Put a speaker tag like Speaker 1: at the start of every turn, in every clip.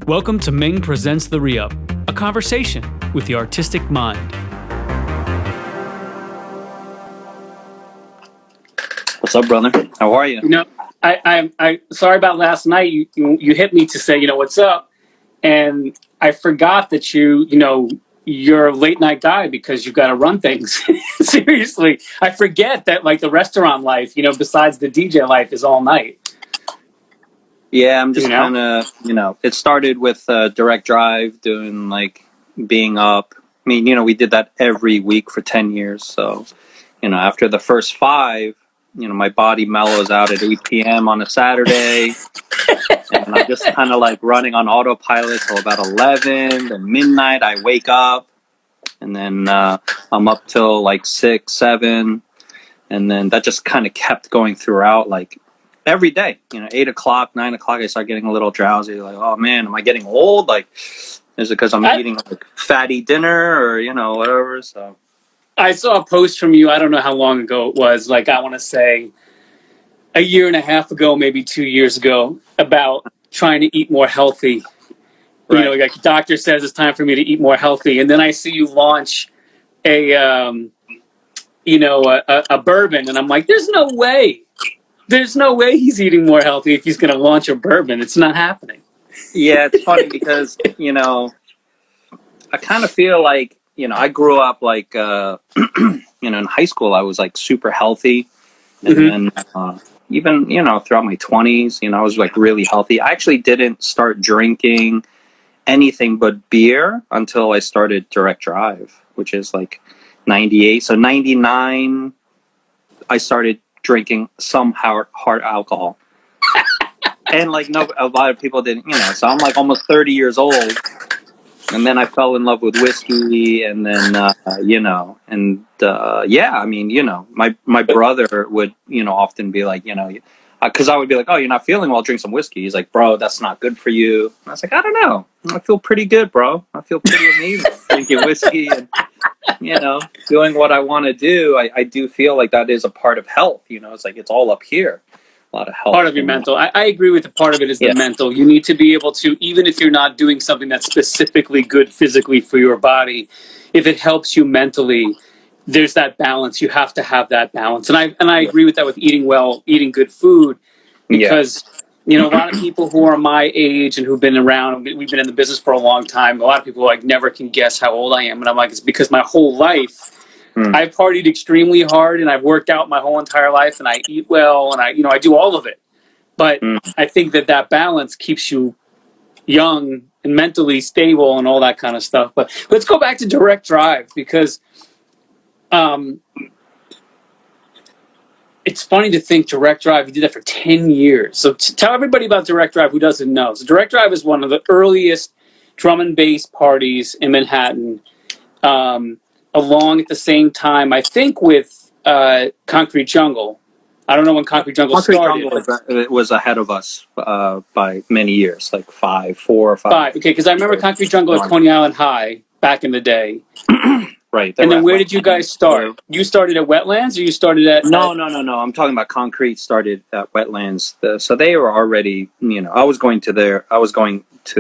Speaker 1: Welcome to Ming Presents The Re-Up, a conversation with the artistic mind.
Speaker 2: What's up, brother? How are you?
Speaker 3: You know, I sorry about last night. You hit me to say, what's up, and I forgot that you're a late night guy because you've got to run things. Seriously, I forget that like the restaurant life, besides the DJ life, is all night.
Speaker 2: Yeah, I'm just kind of, it started with direct drive, doing like being up. I mean, we did that every week for 10 years. So, after the first 5, my body mellows out at 8 p.m. on a Saturday. And I'm just kind of like running on autopilot till about 11. Then midnight, I wake up. And then I'm up till like 6, 7. And then that just kind of kept going throughout, like, every day. 8 o'clock, 9 o'clock, I start getting a little drowsy. Like, oh, man, am I getting old? Like, is it because I'm eating like fatty dinner or, whatever? So
Speaker 3: I saw a post from you, I don't know how long ago it was, like I want to say a year and a half ago, maybe 2 years ago, about trying to eat more healthy.
Speaker 2: Right.
Speaker 3: Like the doctor says it's time for me to eat more healthy. And then I see you launch a bourbon, and I'm like, there's no way he's eating more healthy if he's going to launch a bourbon. It's not happening.
Speaker 2: Yeah, it's funny because, I kind of feel like, I grew up like, in high school, I was like super healthy. And then even, throughout my 20s, I was like really healthy. I actually didn't start drinking anything but beer until I started direct drive, which is like 98. So 99, I started drinking some hard alcohol. And like a lot of people didn't, so I'm like almost 30 years old. And then I fell in love with whiskey, and then, I mean, my brother would, often be like, because I would be like, oh, you're not feeling well, drink some whiskey. He's like, bro, that's not good for you. And I was like, I don't know. I feel pretty good, bro. I feel pretty amazing drinking whiskey and, doing what I want to do. I do feel like that is a part of health. It's like it's all up here. A lot of health.
Speaker 3: Part of your mental. I agree with the part of it is the mental. You need to be able to, even if you're not doing something that's specifically good physically for your body, if it helps you mentally, there's that balance. You have to have that balance. And I agree with that with eating well, eating good food, because a lot of people who are my age and who've been around, we've been in the business for a long time. A lot of people like never can guess how old I am, and I'm like, it's because my whole life I've partied extremely hard, and I've worked out my whole entire life, and I eat well, and I do all of it. But I think that balance keeps you young and mentally stable and all that kind of stuff. But let's go back to direct drive, because it's funny to think direct drive, you did that for 10 years. So tell everybody about direct drive who doesn't know. So direct drive is one of the earliest drum and bass parties in Manhattan, along at the same time, I think, with Concrete Jungle. I don't know when Concrete Jungle started.
Speaker 2: It was ahead of us by many years, like 4 or 5.
Speaker 3: 5, okay, because I remember Concrete Jungle at Coney Island High back in the day.
Speaker 2: Right.
Speaker 3: And then where did you guys start? You started at Wetlands, or you started at...
Speaker 2: No. I'm talking about Concrete started at Wetlands. So they were already, I was going to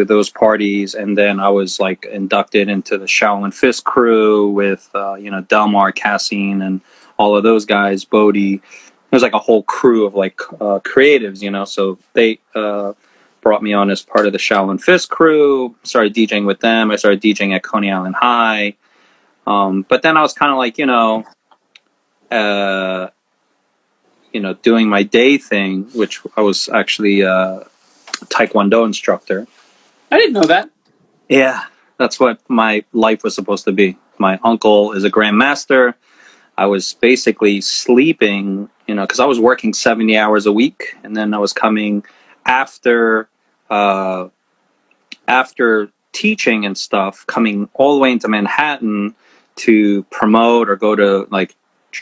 Speaker 2: those parties, and then I was like inducted into the Shaolin Fist crew with, Delmar, Cassine, and all of those guys, Bodie. There was like a whole crew of like creatives, so they brought me on as part of the Shaolin Fist crew, started DJing with them. I started DJing at Coney Island High. But then I was kind of like, doing my day thing, which I was actually a Taekwondo instructor.
Speaker 3: I didn't know that.
Speaker 2: Yeah, that's what my life was supposed to be. My uncle is a grandmaster. I was basically sleeping, because I was working 70 hours a week, and then I was coming after teaching and stuff, coming all the way into Manhattan to promote or go to like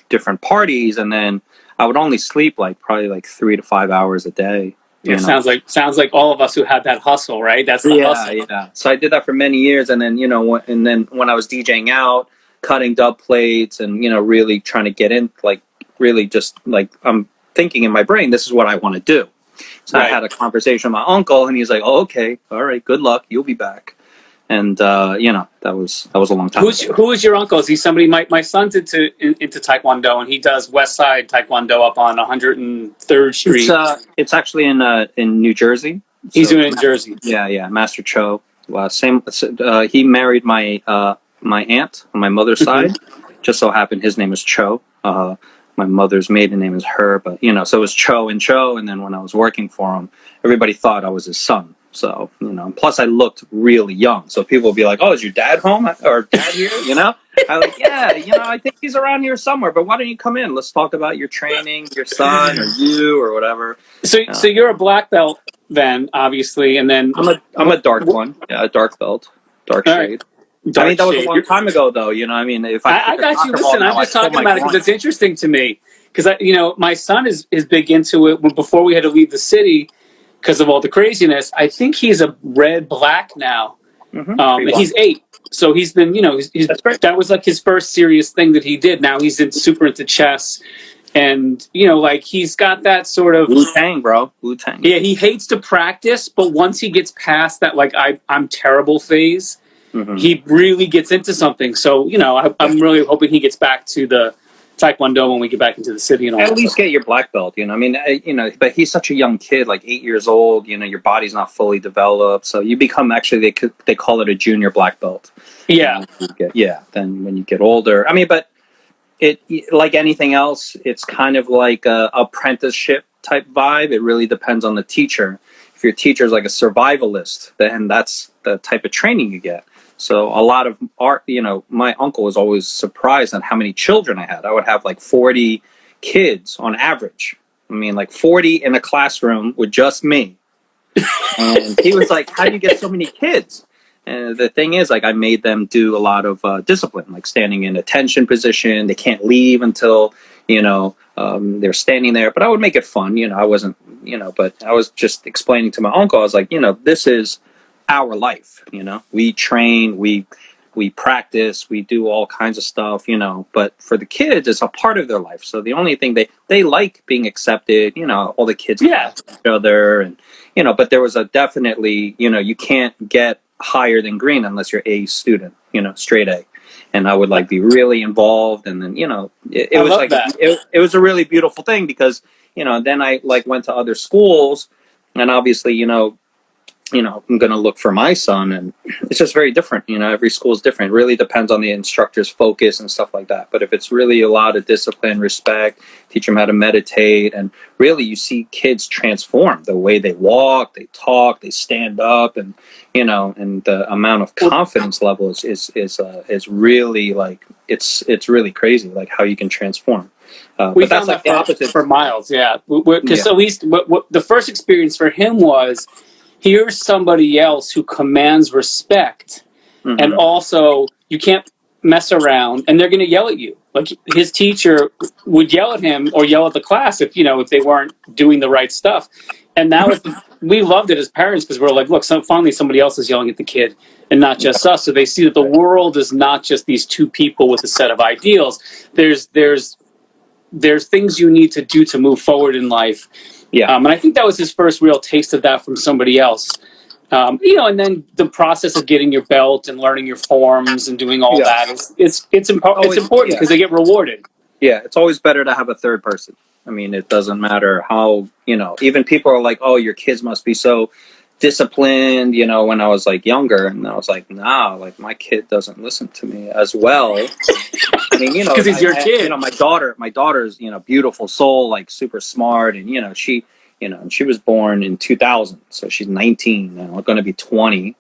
Speaker 2: different parties, and then I would only sleep like probably like 3 to 5 hours a day.
Speaker 3: Yeah, sounds like all of us who had that hustle, right? That's the hustle.
Speaker 2: Yeah. So I did that for many years, and then when I was DJing out, cutting dub plates, and really trying to get in, like really just like I'm thinking in my brain, this is what I want to do. So I had a conversation with my uncle, and he's like, "Oh, okay, all right, good luck. You'll be back." And that was a long time ago.
Speaker 3: Who is your uncle? Is he somebody? My son's into Taekwondo, and he does West Side Taekwondo up on 103rd Street.
Speaker 2: It's actually in New Jersey.
Speaker 3: He's doing it in Jersey.
Speaker 2: Yeah, Master Cho. He married my aunt on my mother's side. Just so happened his name is Cho. My mother's maiden name is her, but so it was Cho, and then when I was working for him, everybody thought I was his son. So, plus I looked really young. So people would be like, "Oh, is your dad home or dad here?" I like, "Yeah, I think he's around here somewhere, but why don't you come in? Let's talk about your training, your son or you or whatever."
Speaker 3: So you're a black belt then, obviously, and then
Speaker 2: I'm a dark one. Yeah, a dark belt, dark shade.
Speaker 3: Dark
Speaker 2: I mean, that was
Speaker 3: shade.
Speaker 2: a long time ago, though. If I
Speaker 3: got you. Listen, I'm just talking about it because it's interesting to me. Because my son is big into it. Before we had to leave the city because of all the craziness, I think he's a red black now. And he's 8, so he's been that was like his first serious thing that he did. Now he's super into chess, and he's got that sort of
Speaker 2: Wu-Tang, bro. Wu-Tang.
Speaker 3: Yeah, he hates to practice, but once he gets past that, I'm terrible phase. He really gets into something. So, I'm really hoping he gets back to the Taekwondo when we get back into the city and all.
Speaker 2: At least get your black belt, but he's such a young kid, like 8 years old, your body's not fully developed. So you become they call it a junior black belt.
Speaker 3: Yeah.
Speaker 2: Then when you get older, but it, like anything else, it's kind of like a apprenticeship type vibe. It really depends on the teacher. If your teacher is like a survivalist, then that's the type of training you get. So a lot of art, my uncle was always surprised at how many children I had. I would have like 40 kids on average. 40 in a classroom with just me. And he was like, "How do you get so many kids?" And the thing is, I made them do a lot of discipline, like standing in attention position. They can't leave until, they're standing there. But I would make it fun. I wasn't, but I was just explaining to my uncle, I was like, this is our life. We train, we practice, we do all kinds of stuff, but for the kids, it's a part of their life. So the only thing they like being accepted, all the kids each other. And, but there was a definitely, you can't get higher than green unless you're A student, straight A. And I would be really involved. And then, it was like, it was a really beautiful thing because, then I went to other schools and obviously, I'm going to look for my son, and it's just very different. Every school is different. It really depends on the instructor's focus and stuff like that. But if it's really a lot of discipline, respect, teach them how to meditate, and really you see kids transform the way they walk, they talk, they stand up, and and the amount of confidence level is really it's really crazy, how you can transform.
Speaker 3: We found that the opposite for Miles, because at least what the first experience for him was. Here's somebody else who commands respect, and also you can't mess around, and they're going to yell at you. Like his teacher would yell at him or yell at the class if they weren't doing the right stuff. And that was we loved it as parents because we're like, look, finally somebody else is yelling at the kid and not just us. So they see that the world is not just these two people with a set of ideals. There's things you need to do to move forward in life. Yeah, and I think that was his first real taste of that from somebody else. And then the process of getting your belt and learning your forms and doing all that it's important because they get rewarded.
Speaker 2: Yeah, it's always better to have a third person. It doesn't matter how even people are like, "Oh, your kids must be so disciplined." When I was younger, and I was like, "Nah, my kid doesn't listen to me as well."
Speaker 3: Because he's your kid.
Speaker 2: My daughter's beautiful soul, super smart, and she was born in 2000, so she's 19 now, going to be 20.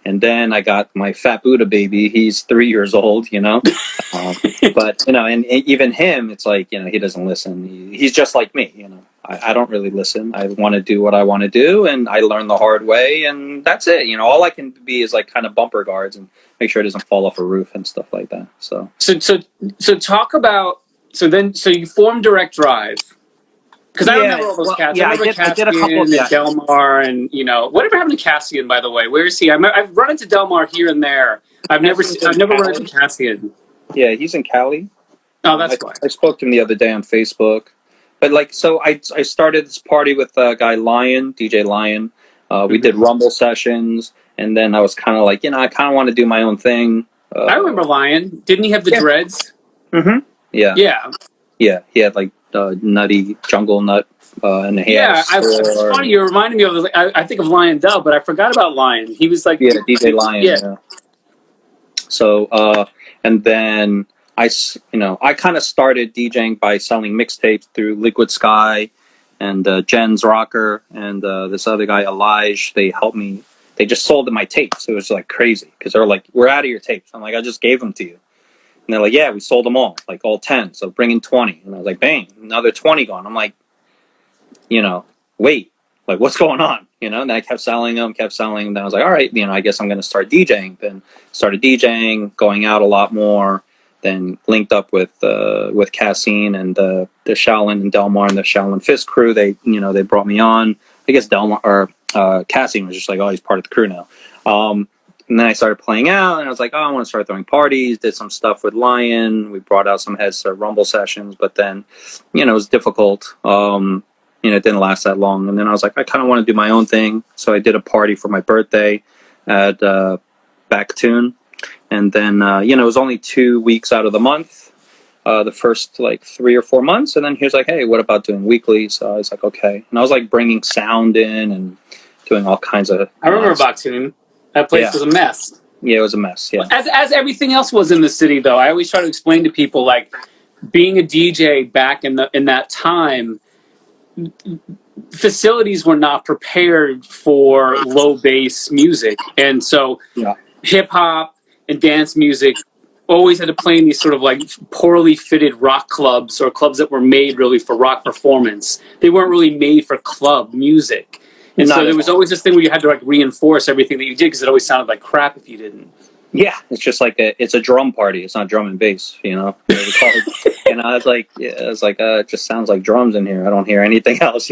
Speaker 2: And then I got my fat Buddha baby. He's 3 years old, but and even him, it's he doesn't listen. He's just like me, I don't really listen. I want to do what I want to do, and I learn the hard way, and that's it. All I can be is kind of bumper guards and make sure it doesn't fall off a roof and stuff like that. So
Speaker 3: talk about so you formed Direct Drive. Because I remember all those cats. I did a couple of Delmar, and whatever happened to Cassian, by the way. Where is he? I've run into Delmar here and there. I've never run into Cassian.
Speaker 2: Yeah, he's in Cali.
Speaker 3: Oh, that's why.
Speaker 2: I spoke to him the other day on Facebook. but like, so I started this party with a guy Lion, DJ Lion. We did Rumble sessions, and then I was kind of like, I kind of want to do my own thing.
Speaker 3: I remember Lion. Didn't he have the dreads?
Speaker 2: Mm-hmm. Yeah.
Speaker 3: Yeah.
Speaker 2: Yeah. He had like nutty jungle nut and the hair.
Speaker 3: It's funny. You're reminding me of. I think of Lion Dub, but I forgot about Lion. He was like
Speaker 2: DJ Lion. Yeah. So and then I kind of started DJing by selling mixtapes through Liquid Sky and Jen's Rocker and this other guy Elijah. They helped me. They just sold my tapes. It was like crazy because they're like, "We're out of your tapes." I'm like, "I just gave them to you." And they're like, "Yeah, we sold them all, like all 10. So bring in 20." And I was like, "Bang, another 20 gone." I'm like, wait, like what's going on? And then I kept selling them. Then I was like, all right, I guess I'm going to start DJing. Then started DJing, going out a lot more. Then linked up with Cassine and the Shaolin and Delmar and the Shaolin Fist crew. They brought me on. I guess Delmar or Cassine was just like, oh, he's part of the crew now. And then I started playing out, and I was like, oh, I want to start throwing parties. Did some stuff with Lion. We brought out some heads to Rumble sessions, but then, it was difficult. It didn't last that long. And then I was like, I kind of want to do my own thing. So I did a party for my birthday at Backtune. And then, it was only 2 weeks out of the month, the first like 3 or 4 months. And then he was like, hey, what about doing weekly? So I was like, okay. And I was like bringing sound in and doing all kinds of...
Speaker 3: I remember Backtune. That place was a mess.
Speaker 2: Yeah, it was a mess, yeah.
Speaker 3: As everything else was in the city, though, I always try to explain to people, like, being a DJ back in that time, facilities were not prepared for low bass music, and so hip hop and dance music always had to play in these sort of like poorly fitted rock clubs or clubs that were made really for rock performance. They weren't really made for club music, and so there was always this thing where you had to like reinforce everything that you did because it always sounded like crap if you didn't.
Speaker 2: Yeah, it's just like it's a drum party. It's not drum and bass, And I was like, it just sounds like drums in here. I don't hear anything else,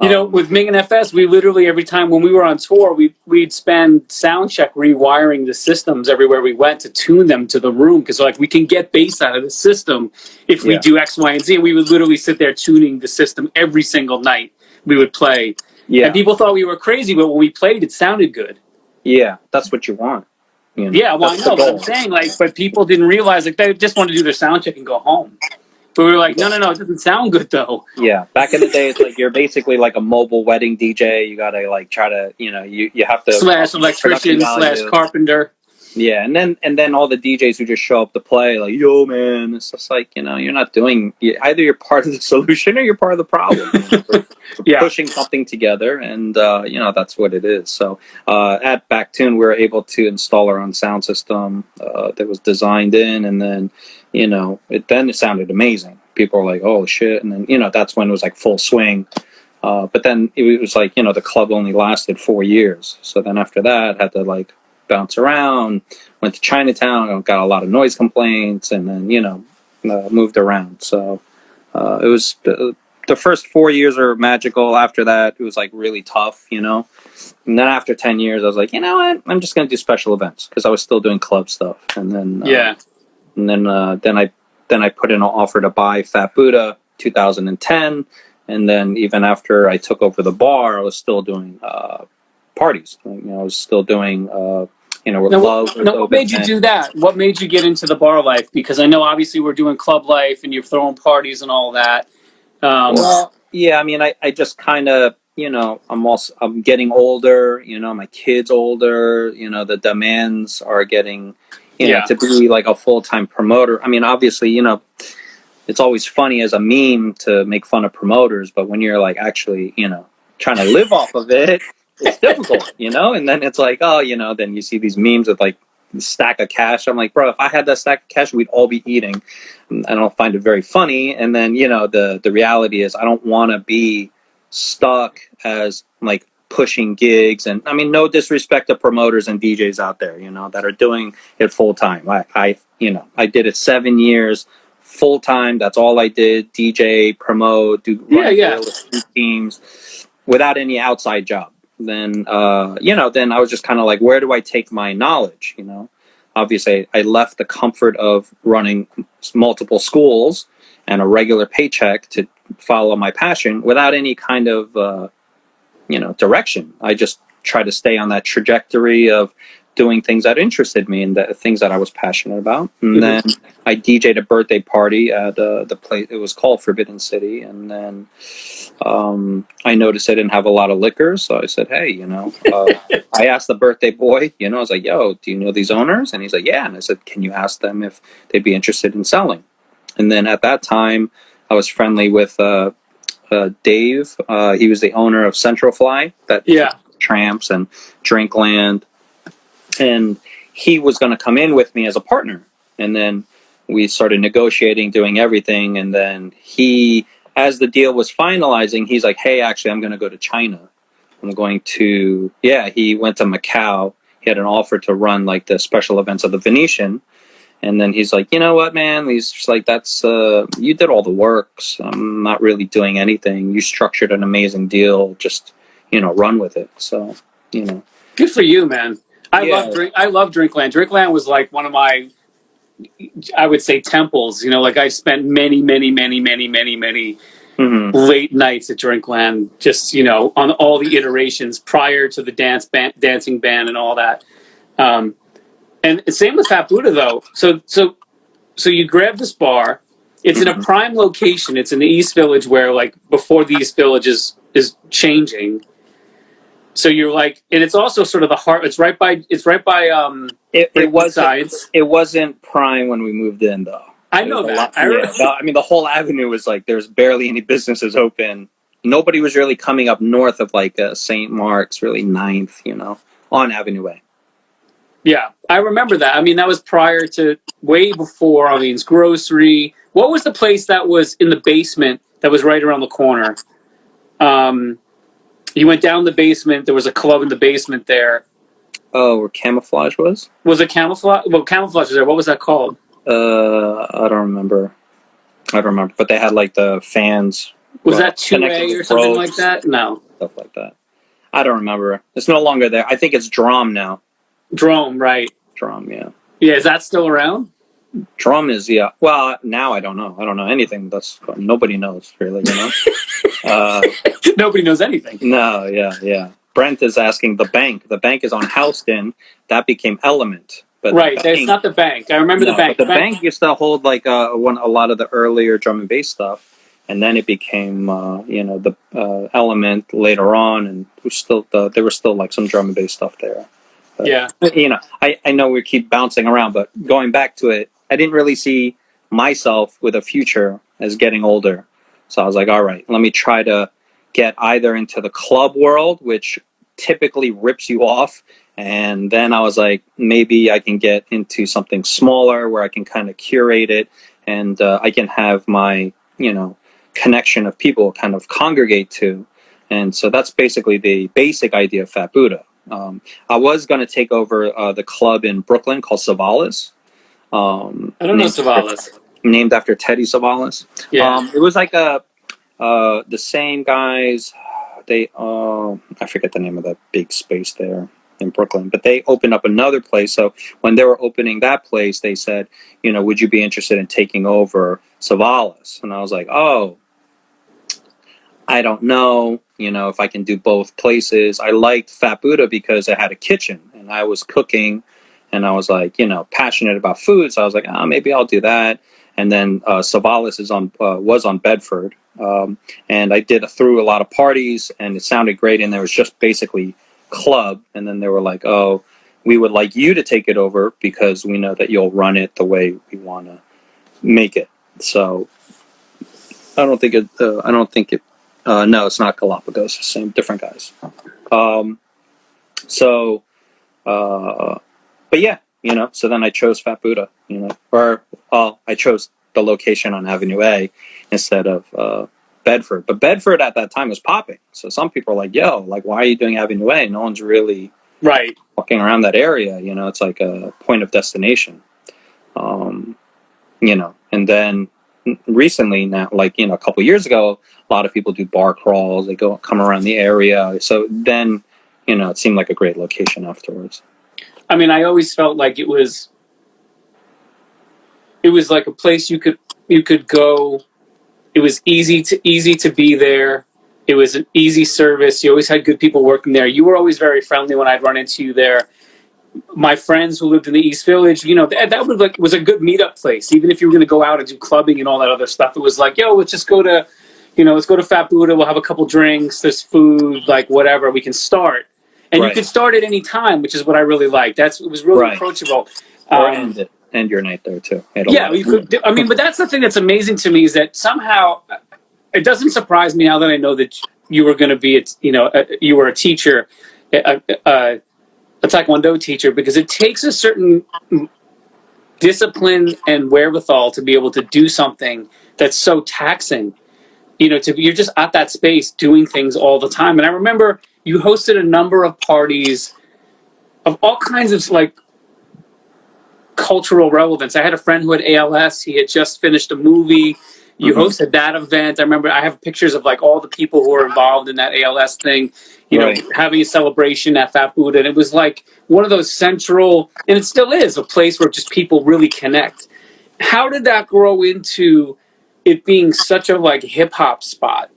Speaker 3: With Ming and FS, we literally every time when we were on tour, we'd spend sound check rewiring the systems everywhere we went to tune them to the room because like we can get bass out of the system if we do X, Y, and Z. And we would literally sit there tuning the system every single night we would play. Yeah, and people thought we were crazy, but when we played, it sounded good.
Speaker 2: Yeah, that's what you want.
Speaker 3: Yeah, well, I know, but I'm saying, but people didn't realize, they just wanted to do their sound check and go home. But we were like, no, it doesn't sound good, though.
Speaker 2: Yeah, back in the day, it's like you're basically like a mobile wedding DJ. You got to, try to, you have to...
Speaker 3: / electrician / carpenter.
Speaker 2: Yeah, and then all the DJs who just show up to play, like, yo, man, it's just like, you're not doing... Either you're part of the solution or you're part of the problem. We're pushing something together, and, that's what it is. So at Backtune, we were able to install our own sound system that was designed in, and then, it sounded amazing. People were like, oh, shit. And then, that's when it was like full swing. But then it was like, the club only lasted 4 years. So then after that, I had to, bounce around, went to Chinatown, got a lot of noise complaints, and then, moved around. So it was... The first 4 years are magical. After that, it was really tough, And then after 10 years, I was like, you know what? I'm just going to do special events because I was still doing club stuff. And then, then I put in an offer to buy Fat Buddha 2010. And then even after I took over the bar, I was still doing parties. I was still doing,
Speaker 3: what made you do that? What made you get into the bar life? Because I know obviously we're doing club life and you're throwing parties and all that.
Speaker 2: Well, yeah, I mean, I just kind of, I'm getting older, my kid's older, the demands are getting, to be like a full-time promoter. I mean, obviously, it's always funny as a meme to make fun of promoters, but when you're actually, trying to live off of it, it's difficult, and then it's like, oh, then you see these memes with stack of cash. I'm like, bro, if I had that stack of cash, we'd all be eating. I don't find it very funny. And then, the reality is I don't want to be stuck as pushing gigs. And I mean, no disrespect to promoters and DJs out there, that are doing it full time. I did it 7 years full time. That's all I did. DJ, promote, do teams without any outside job. Then, then I was just kind of where do I take my knowledge? Obviously I left the comfort of running multiple schools and a regular paycheck to, follow my passion without any kind of, direction. I just try to stay on that trajectory of doing things that interested me and the things that I was passionate about. And then I DJ'd a birthday party at the place. It was called Forbidden City. And then I noticed I didn't have a lot of liquor. So I said, hey, I asked the birthday boy, I was like, yo, do you know these owners? And he's like, yeah. And I said, can you ask them if they'd be interested in selling? And then at that time, I was friendly with Dave. He was the owner of Central Fly, Tramps and Drinkland. And he was going to come in with me as a partner. And then we started negotiating, doing everything. And then as the deal was finalizing, he's like, hey, actually, I'm going to go to China. He went to Macau. He had an offer to run like the special events of the Venetian. And then he's like, you know what, man? He's just like, that's, you did all the works. I'm not really doing anything. You structured an amazing deal. Just, run with it. So,
Speaker 3: Good for you, man. I love Drinkland. Drinkland was like one of my, I would say, temples. Like I spent many late nights at Drinkland, just, on all the iterations prior to the dancing band and all that. And same with Fat Buddha, though. So you grab this bar. It's in a prime location. It's in the East Village, where like before the East Village is changing. So you're like, and it's also sort of the heart. It's right by.
Speaker 2: It wasn't prime when we moved in, though.
Speaker 3: I know that.
Speaker 2: The whole avenue was like there's barely any businesses open. Nobody was really coming up north of like St. Mark's, really 9th, on Avenue A.
Speaker 3: Yeah, I remember that. I mean, that was prior to, way before Arlene's Grocery. What was the place that was in the basement that was right around the corner? You went down the basement. There was a club in the basement there.
Speaker 2: Oh, where Camouflage was?
Speaker 3: Was it Camouflage? Well, Camouflage was there. What was that called?
Speaker 2: I don't remember. But they had like the fans.
Speaker 3: Was that 2A or something like that? No.
Speaker 2: Stuff like that. I don't remember. It's no longer there. I think it's Drum now.
Speaker 3: Drum, right.
Speaker 2: Drum, yeah.
Speaker 3: Yeah, is that still around?
Speaker 2: Drum is, yeah. Well, now I don't know. I don't know anything. Nobody knows, really,
Speaker 3: Nobody knows anything.
Speaker 2: No, yeah. Brent is asking the bank. The bank is on Houston. That became Element. But
Speaker 3: right, it's not the bank. I remember the bank.
Speaker 2: The bank used to hold like a lot of the earlier drum and bass stuff. And then it became, the Element later on. And there was still like some drum and bass stuff there. But,
Speaker 3: yeah.
Speaker 2: I know we keep bouncing around, but going back to it, I didn't really see myself with a future as getting older. So I was like, all right, let me try to get either into the club world, which typically rips you off. And then I was like, maybe I can get into something smaller where I can kind of curate it and I can have my, connection of people kind of congregate to. And so that's basically the basic idea of Fat Buddha. I was going to take over the club in Brooklyn called Savalas.
Speaker 3: I don't know Savalas.
Speaker 2: Named after Teddy Savalas.
Speaker 3: Yeah.
Speaker 2: It was like the same guys. I forget the name of that big space there in Brooklyn, but they opened up another place. So when they were opening that place, they said, would you be interested in taking over Savalas? And I was like, oh, I don't know, if I can do both places. I liked Fat Buddha because it had a kitchen and I was cooking and I was like, passionate about food. So I was like, maybe I'll do that. And then Savalas was on Bedford. And I threw a lot of parties and it sounded great. And there was just basically club. And then they were like, oh, we would like you to take it over because we know that you'll run it the way we want to make it. So I don't think it, no, it's not Galapagos. Same, different guys. But yeah, so then I chose Fat Buddha, I chose the location on Avenue A instead of Bedford. But Bedford at that time was popping. So some people are like, yo, like, why are you doing Avenue A? No one's really walking around that area. It's like a point of destination. And then recently now, like, a couple years ago, a lot of people do bar crawls. They come around the area. So then, it seemed like a great location afterwards.
Speaker 3: I mean, I always felt like it was like a place you could go It was easy to be there. It was an easy service. You always had good people working there. You were always very friendly when I'd run into you there. My friends who lived in the East Village, that was a good meetup place. Even if you were going to go out and do clubbing and all that other stuff, it was like, yo, let's just go to, let's go to Fat Buddha. We'll have a couple drinks. There's food, like whatever. We can start, and you could start at any time, which is what I really liked. It was really approachable.
Speaker 2: Or end your night there too.
Speaker 3: Yeah, you could. I mean, but that's the thing that's amazing to me is that somehow it doesn't surprise me now that I know that you were going to be, you were a teacher. A Taekwondo teacher, because it takes a certain discipline and wherewithal to be able to do something that's so taxing. You're just at that space doing things all the time. And I remember you hosted a number of parties of all kinds of like cultural relevance. I had a friend who had ALS. He had just finished a movie. You hosted that event. I remember I have pictures of like all the people who were involved in that ALS thing, having a celebration at Fat Buddha. And it was like one of those central, and it still is, a place where just people really connect. How did that grow into it being such a like hip hop spot?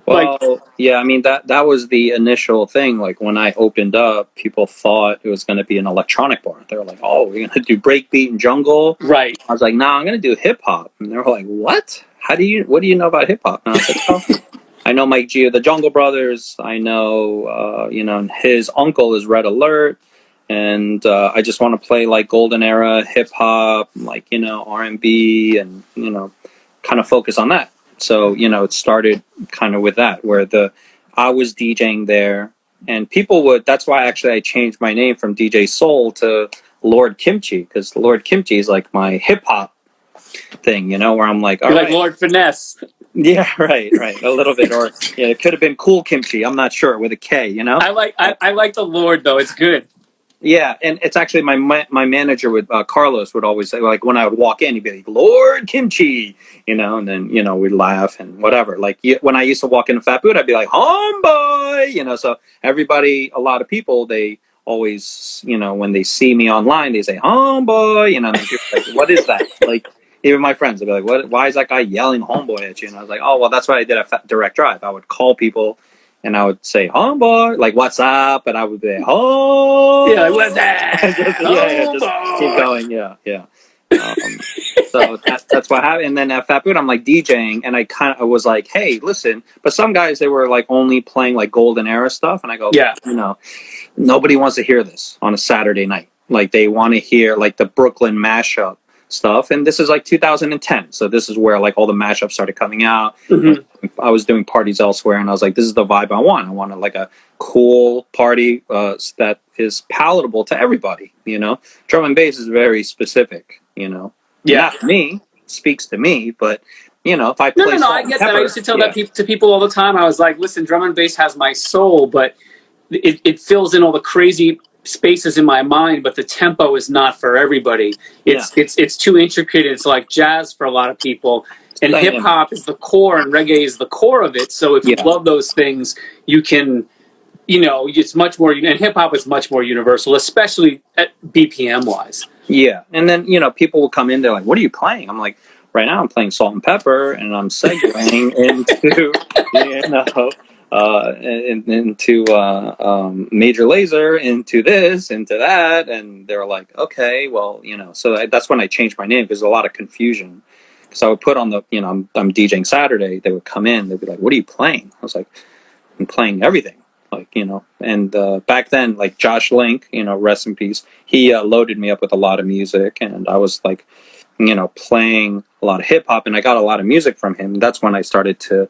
Speaker 2: Well, yeah, I mean, that was the initial thing. Like when I opened up, people thought it was going to be an electronic bar. They were like, oh, we're going to do breakbeat and jungle.
Speaker 3: Right.
Speaker 2: I was like, nah, I'm going to do hip hop. And they were like, what? What do you know about hip hop? And I was like, oh, I know Mike G of the Jungle Brothers. I know, his uncle is Red Alert. And I just want to play like golden era hip hop, like, R&B and, kind of focus on that. So, it started kind of with that, where I was DJing there, and people that's why actually I changed my name from DJ Soul to Lord Kimchi, because Lord Kimchi is like my hip hop thing, where I'm like, all
Speaker 3: You're
Speaker 2: right.
Speaker 3: like Lord Finesse.
Speaker 2: Yeah, right, a little bit, or it could have been Cool Kimchi. I'm not sure, with a K,
Speaker 3: I like the Lord though. It's good.
Speaker 2: Yeah, and it's actually my manager with Carlos would always say, like, when I would walk in, he'd be like, Lord Kimchi, and then, we'd laugh and whatever. Like, when I used to walk into Fat Food, I'd be like, homeboy, so everybody, a lot of people, they always, when they see me online, they say, homeboy, and they're like, what is that? Like, even my friends would be like, why is that guy yelling homeboy at you? And I was like, oh, well, that's what I did at Direct Drive. I would call people, and I would say, homeboy, like, what's up? And I would be, oh.
Speaker 3: Yeah, like, what's that?
Speaker 2: Just keep going. Yeah. So that's what happened. And then at Fat Food, I'm like DJing, and I was like, hey, listen. But some guys, they were like only playing like golden era stuff. And I go,
Speaker 3: yeah,
Speaker 2: nobody wants to hear this on a Saturday night. Like, they want to hear like the Brooklyn mashup stuff, and this is like 2010, so this is where like all the mashups started coming out. I was doing parties elsewhere, and I was like, this is the vibe I want like a cool party that is palatable to everybody. Drum and bass is very specific. Not me, speaks to me, but if I play
Speaker 3: I get that. I used to tell that to people all the time. I was like, listen, drum and bass has my soul, but it fills in all the crazy spaces in my mind, but the tempo is not for everybody. It's too intricate. It's like jazz for a lot of people, and hip hop is the core, and reggae is the core of it. So if you love those things, you can, it's much more. And hip hop is much more universal, especially at BPM wise. Yeah,
Speaker 2: and then people will come in. They're like, "What are you playing?" I'm like, "Right now, I'm playing Salt and Pepper, and I'm segueing into into Major Lazer, into this, into that," and they were like, "Okay, well, So that's when I changed my name, because there's a lot of confusion. Because I would put on the, I'm DJing Saturday. They would come in. They'd be like, "What are you playing?" I was like, "I'm playing everything." Like, and back then, like Josh Link, rest in peace, he loaded me up with a lot of music, and I was like, playing a lot of hip hop, and I got a lot of music from him. That's when I started to,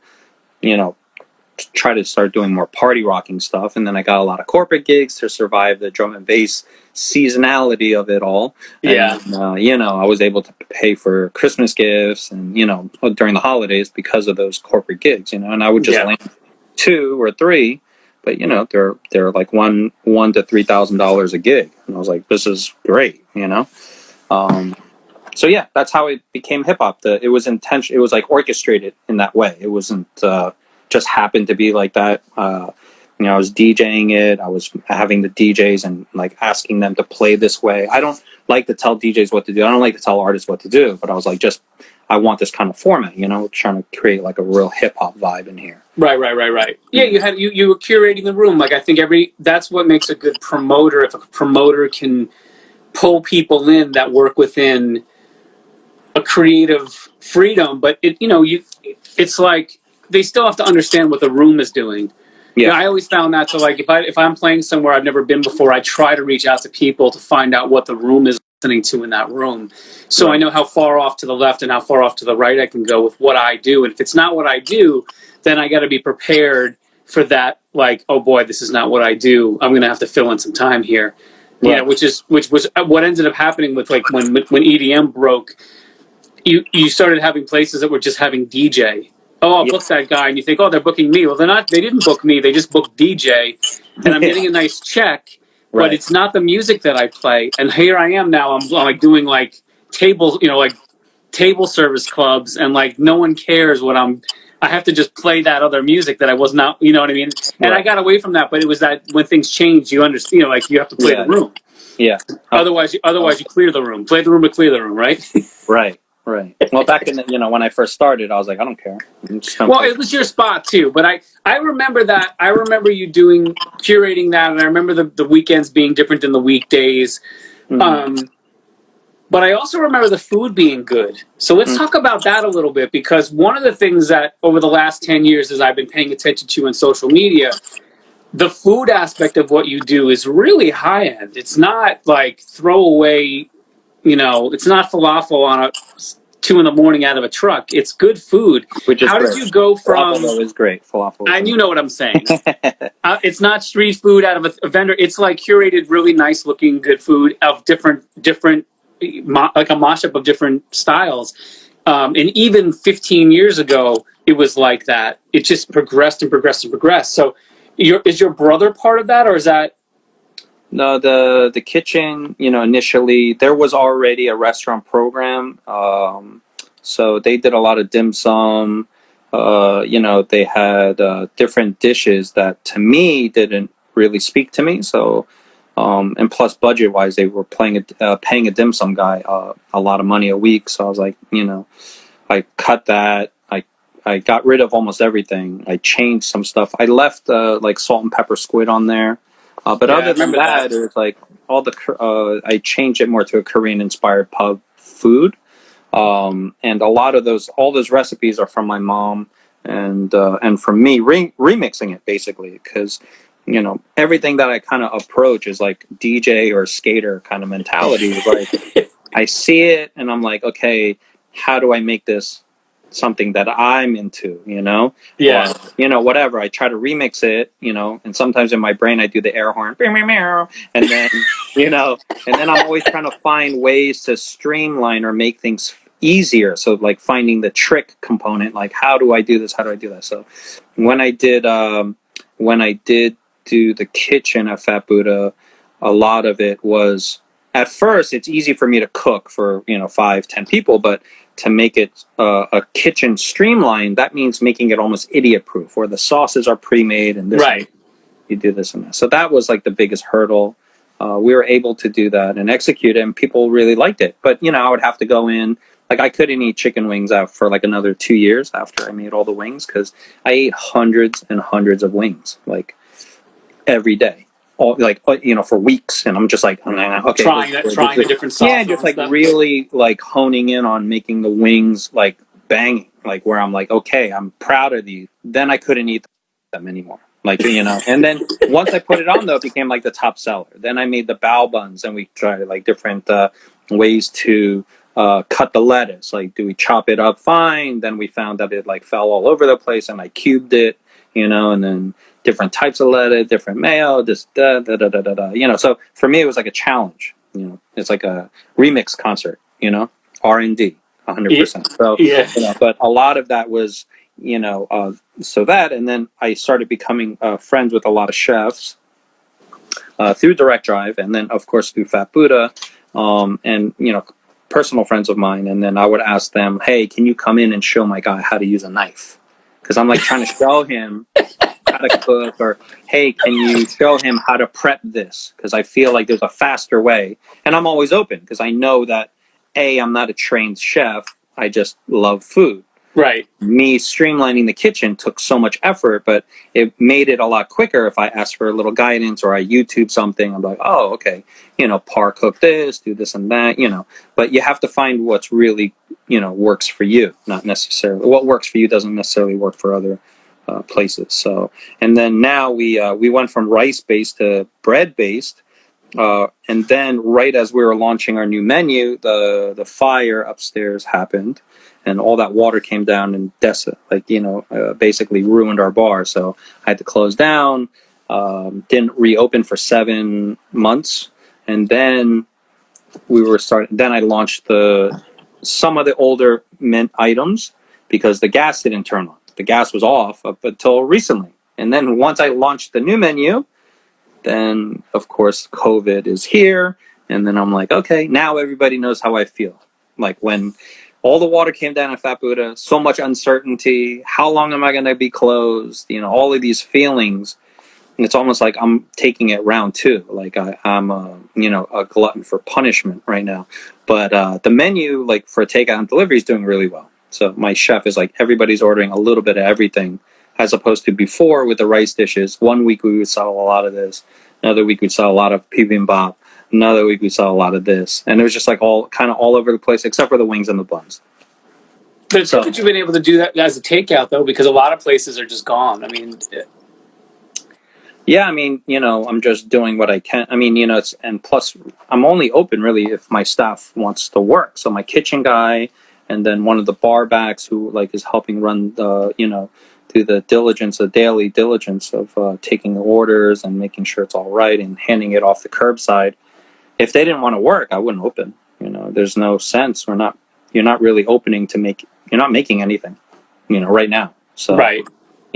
Speaker 2: try to start doing more party rocking stuff. And then I got a lot of corporate gigs to survive the drum and bass seasonality of it all.
Speaker 3: Yeah.
Speaker 2: And, I was able to pay for Christmas gifts and, during the holidays because of those corporate gigs, and I would just land 2 or 3, but they're like $1,000 to $3,000 a gig. And I was like, this is great, So yeah, that's how it became hip hop. It was intentional. It was like orchestrated in that way. It wasn't just happened to be like that. I was DJing it. I was having the DJs and like asking them to play this way. I don't like to tell DJs what to do. I don't like to tell artists what to do. But I was like, I want this kind of format, trying to create like a real hip hop vibe in here.
Speaker 3: Right. Yeah, you were curating the room. Like I think that's what makes a good promoter. If a promoter can pull people in that work within a creative freedom, but it's like they still have to understand what the room is doing.
Speaker 2: Yeah.
Speaker 3: I always found that to like if I'm playing somewhere I've never been before, I try to reach out to people to find out what the room is listening to in that room, so I know how far off to the left and how far off to the right I can go with what I do. And if it's not what I do, then I got to be prepared for that. Like, oh boy, this is not what I do. I'm gonna have to fill in some time here.
Speaker 2: Right.
Speaker 3: Which was what ended up happening with like when EDM broke. You started having places that were just having DJ. Oh, I'll book that guy, and you think, oh, they're booking me. Well, they're not. They didn't book me. They just booked DJ, and I'm getting a nice check, but it's not the music that I play. And here I am now. I'm like doing like tables, like table service clubs, and like no one cares what I have to just play that other music that I was not. You know what I mean? And I got away from that. But it was that when things change, you understand. Like you have to play the room.
Speaker 2: Yeah.
Speaker 3: Otherwise, you clear the room. Play the room or clear the room, right?
Speaker 2: Right. Well, back in when I first started, I was like, I don't care.
Speaker 3: Well, it was your spot too, but I remember that. I remember you curating that, and I remember the weekends being different than the weekdays. Mm-hmm. But I also remember the food being good. So let's talk about that a little bit, because one of the things that over the last 10 years, as I've been paying attention to on social media, the food aspect of what you do is really high end. It's not like throwaway. It's not falafel on 2 a.m. out of a truck. It's good food. How did you go from?
Speaker 2: Falafel is great. Falafel.
Speaker 3: And you know what I'm saying. It's not street food out of a vendor. It's like curated, really nice looking, good food of different, like a mashup of different styles. And even 15 years ago, it was like that. It just progressed and progressed and progressed. So, is your brother part of that, or is that?
Speaker 2: No, the kitchen, initially there was already a restaurant program. So they did a lot of dim sum. They had different dishes that to me didn't really speak to me. So, and plus budget wise, they were paying a dim sum guy a lot of money a week. So I was like, I cut that. I got rid of almost everything. I changed some stuff. I left like salt and pepper squid on there. But other than that, it was like I changed it more to a Korean-inspired pub food, and a lot of all those recipes are from my mom and from me remixing it basically, because everything that I kind of approach is like DJ or skater kind of mentality. It's like I see it and I'm like, okay, how do I make this something that I'm into, or, whatever. I try to remix it, and sometimes in my brain I do the air horn, and then, and then I'm always trying to find ways to streamline or make things easier. So like finding the trick component, like how do I do this? How do I do that? So when I did do the kitchen at Fat Buddha, a lot of it was, at first it's easy for me to cook for 5-10 people, but to make it a kitchen streamlined, that means making it almost idiot proof, where the sauces are pre-made and this you do this and that. So that was like the biggest hurdle. We were able to do that and execute it, and people really liked it. But I would have to go in, like I couldn't eat chicken wings out for like another 2 years after I made all the wings, because I ate hundreds and hundreds of wings like every day. For weeks, and I'm just like, okay,
Speaker 3: trying the different sauces.
Speaker 2: Yeah, just like really like honing in on making the wings like banging, like where I'm like, okay, I'm proud of these. Then I couldn't eat them anymore, And then once I put it on, though, it became like the top seller. Then I made the bao buns, and we tried like different ways to cut the lettuce. Like, do we chop it up fine? Then we found that it like fell all over the place, and I cubed it, and then different types of lettuce, different mayo, just So for me, it was like a challenge. It's like a remix concert. R&D, 100%. So but a lot of that was so that, and then I started becoming friends with a lot of chefs through Direct Drive, and then of course through Fat Buddha, and personal friends of mine. And then I would ask them, hey, can you come in and show my guy how to use a knife? Because I'm like trying to show him how to cook, or hey, can you show him how to prep this? Because I feel like there's a faster way, and I'm always open because I know that I'm not a trained chef. I just love food.
Speaker 3: Right.
Speaker 2: Me streamlining the kitchen took so much effort, but it made it a lot quicker if I asked for a little guidance or I YouTube something. I'm like, oh, okay, par cook this, do this and that, But you have to find what's really, works for you, not necessarily what works for you doesn't necessarily work for other places. So, and then now we went from rice based to bread based. And then right as we were launching our new menu, the fire upstairs happened, and all that water came down and basically ruined our bar. So I had to close down. Didn't reopen for 7 months, and then Then I launched some of the older mint items because the gas didn't turn on. The gas was off up until recently, and then once I launched the new menu, then, of course, COVID is here. And then I'm like, okay, now everybody knows how I feel. Like when all the water came down in Fat Buddha, so much uncertainty. How long am I going to be closed? All of these feelings. And it's almost like I'm taking it round two. Like I'm a glutton for punishment right now. But the menu, like for takeout and delivery, is doing really well. So my chef is like, everybody's ordering a little bit of everything, as opposed to before with the rice dishes. 1 week we would sell a lot of this. Another week we'd sell a lot of bibimbap. Another week we'd sell a lot of this. And it was just like all over the place, except for the wings and the buns.
Speaker 3: But it's good that you've been able to do that as a takeout, though, because a lot of places are just gone. I mean...
Speaker 2: Yeah, I mean, I'm just doing what I can. I mean, and plus I'm only open really if my staff wants to work. So my kitchen guy and then one of the bar backs who is helping run the, do the daily diligence of taking the orders and making sure it's all right and handing it off the curbside. If they didn't want to work, I wouldn't open. There's no sense. You're not really opening you're not making anything, right now. So,
Speaker 3: right.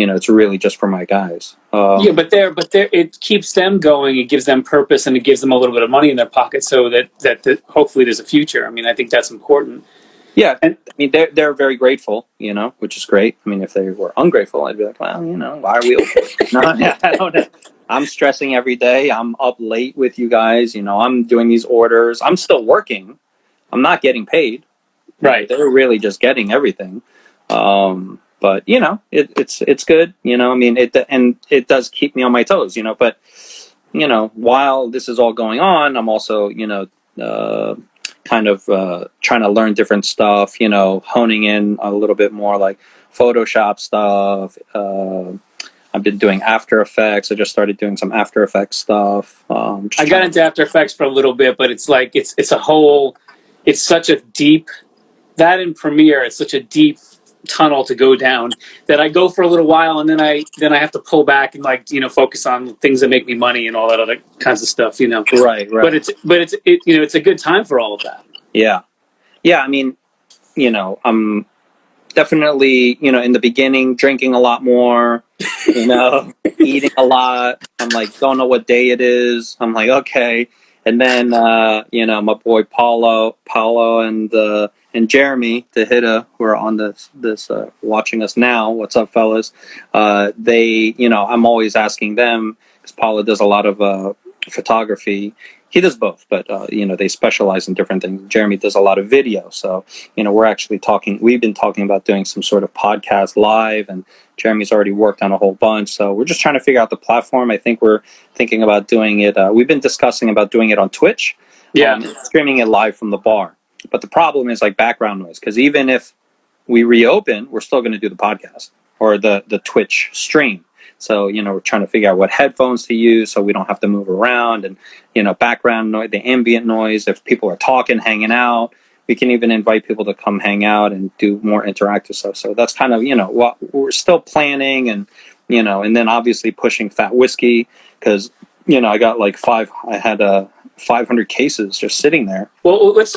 Speaker 2: It's really just for my guys.
Speaker 3: Yeah, but it keeps them going. It gives them purpose, and it gives them a little bit of money in their pocket, so that hopefully there's a future. I mean, I think that's important.
Speaker 2: Yeah, and I mean they're very grateful, which is great. I mean, if they were ungrateful, I'd be like, well, why are we open? No, I don't know. I'm stressing every day. I'm up late with you guys. I'm doing these orders. I'm still working. I'm not getting paid.
Speaker 3: Right.
Speaker 2: They're really just getting everything. But it's good. I mean, it does keep me on my toes. But while this is all going on, I'm also kind of trying to learn different stuff. Honing in a little bit more like Photoshop stuff. I've been doing After Effects. I just started doing some After Effects stuff.
Speaker 3: I got into After Effects for a little bit, but it's like it's such a deep, that in Premiere, it's such a deep tunnel to go down that I go for a little while and then I have to pull back and focus on things that make me money and all that other kinds of stuff.
Speaker 2: Right.
Speaker 3: But it's a good time for all of that.
Speaker 2: Yeah. I mean, I'm definitely, in the beginning, drinking a lot more, eating a lot. I'm like, don't know what day it is. I'm like, okay. And then, my boy Paulo and Jeremy Tahita, who are on this watching us now. What's up, fellas? They, I'm always asking them, because Paulo does a lot of photography. He does both, but they specialize in different things. Jeremy does a lot of video, so we've been talking about doing some sort of podcast live, and Jeremy's already worked on a whole bunch, so we're just trying to figure out the platform. I think we're thinking about doing it. We've been discussing about doing it on Twitch, streaming it live from the bar. But the problem is background noise, because even if we reopen, we're still going to do the podcast or the Twitch stream. So, we're trying to figure out what headphones to use so we don't have to move around, and, background noise, the ambient noise. If people are talking, hanging out, we can even invite people to come hang out and do more interactive stuff. So that's kind of, what we're still planning, and, and then obviously pushing Fat Whiskey, because, I got I had 500 cases just sitting there.
Speaker 3: Well, let's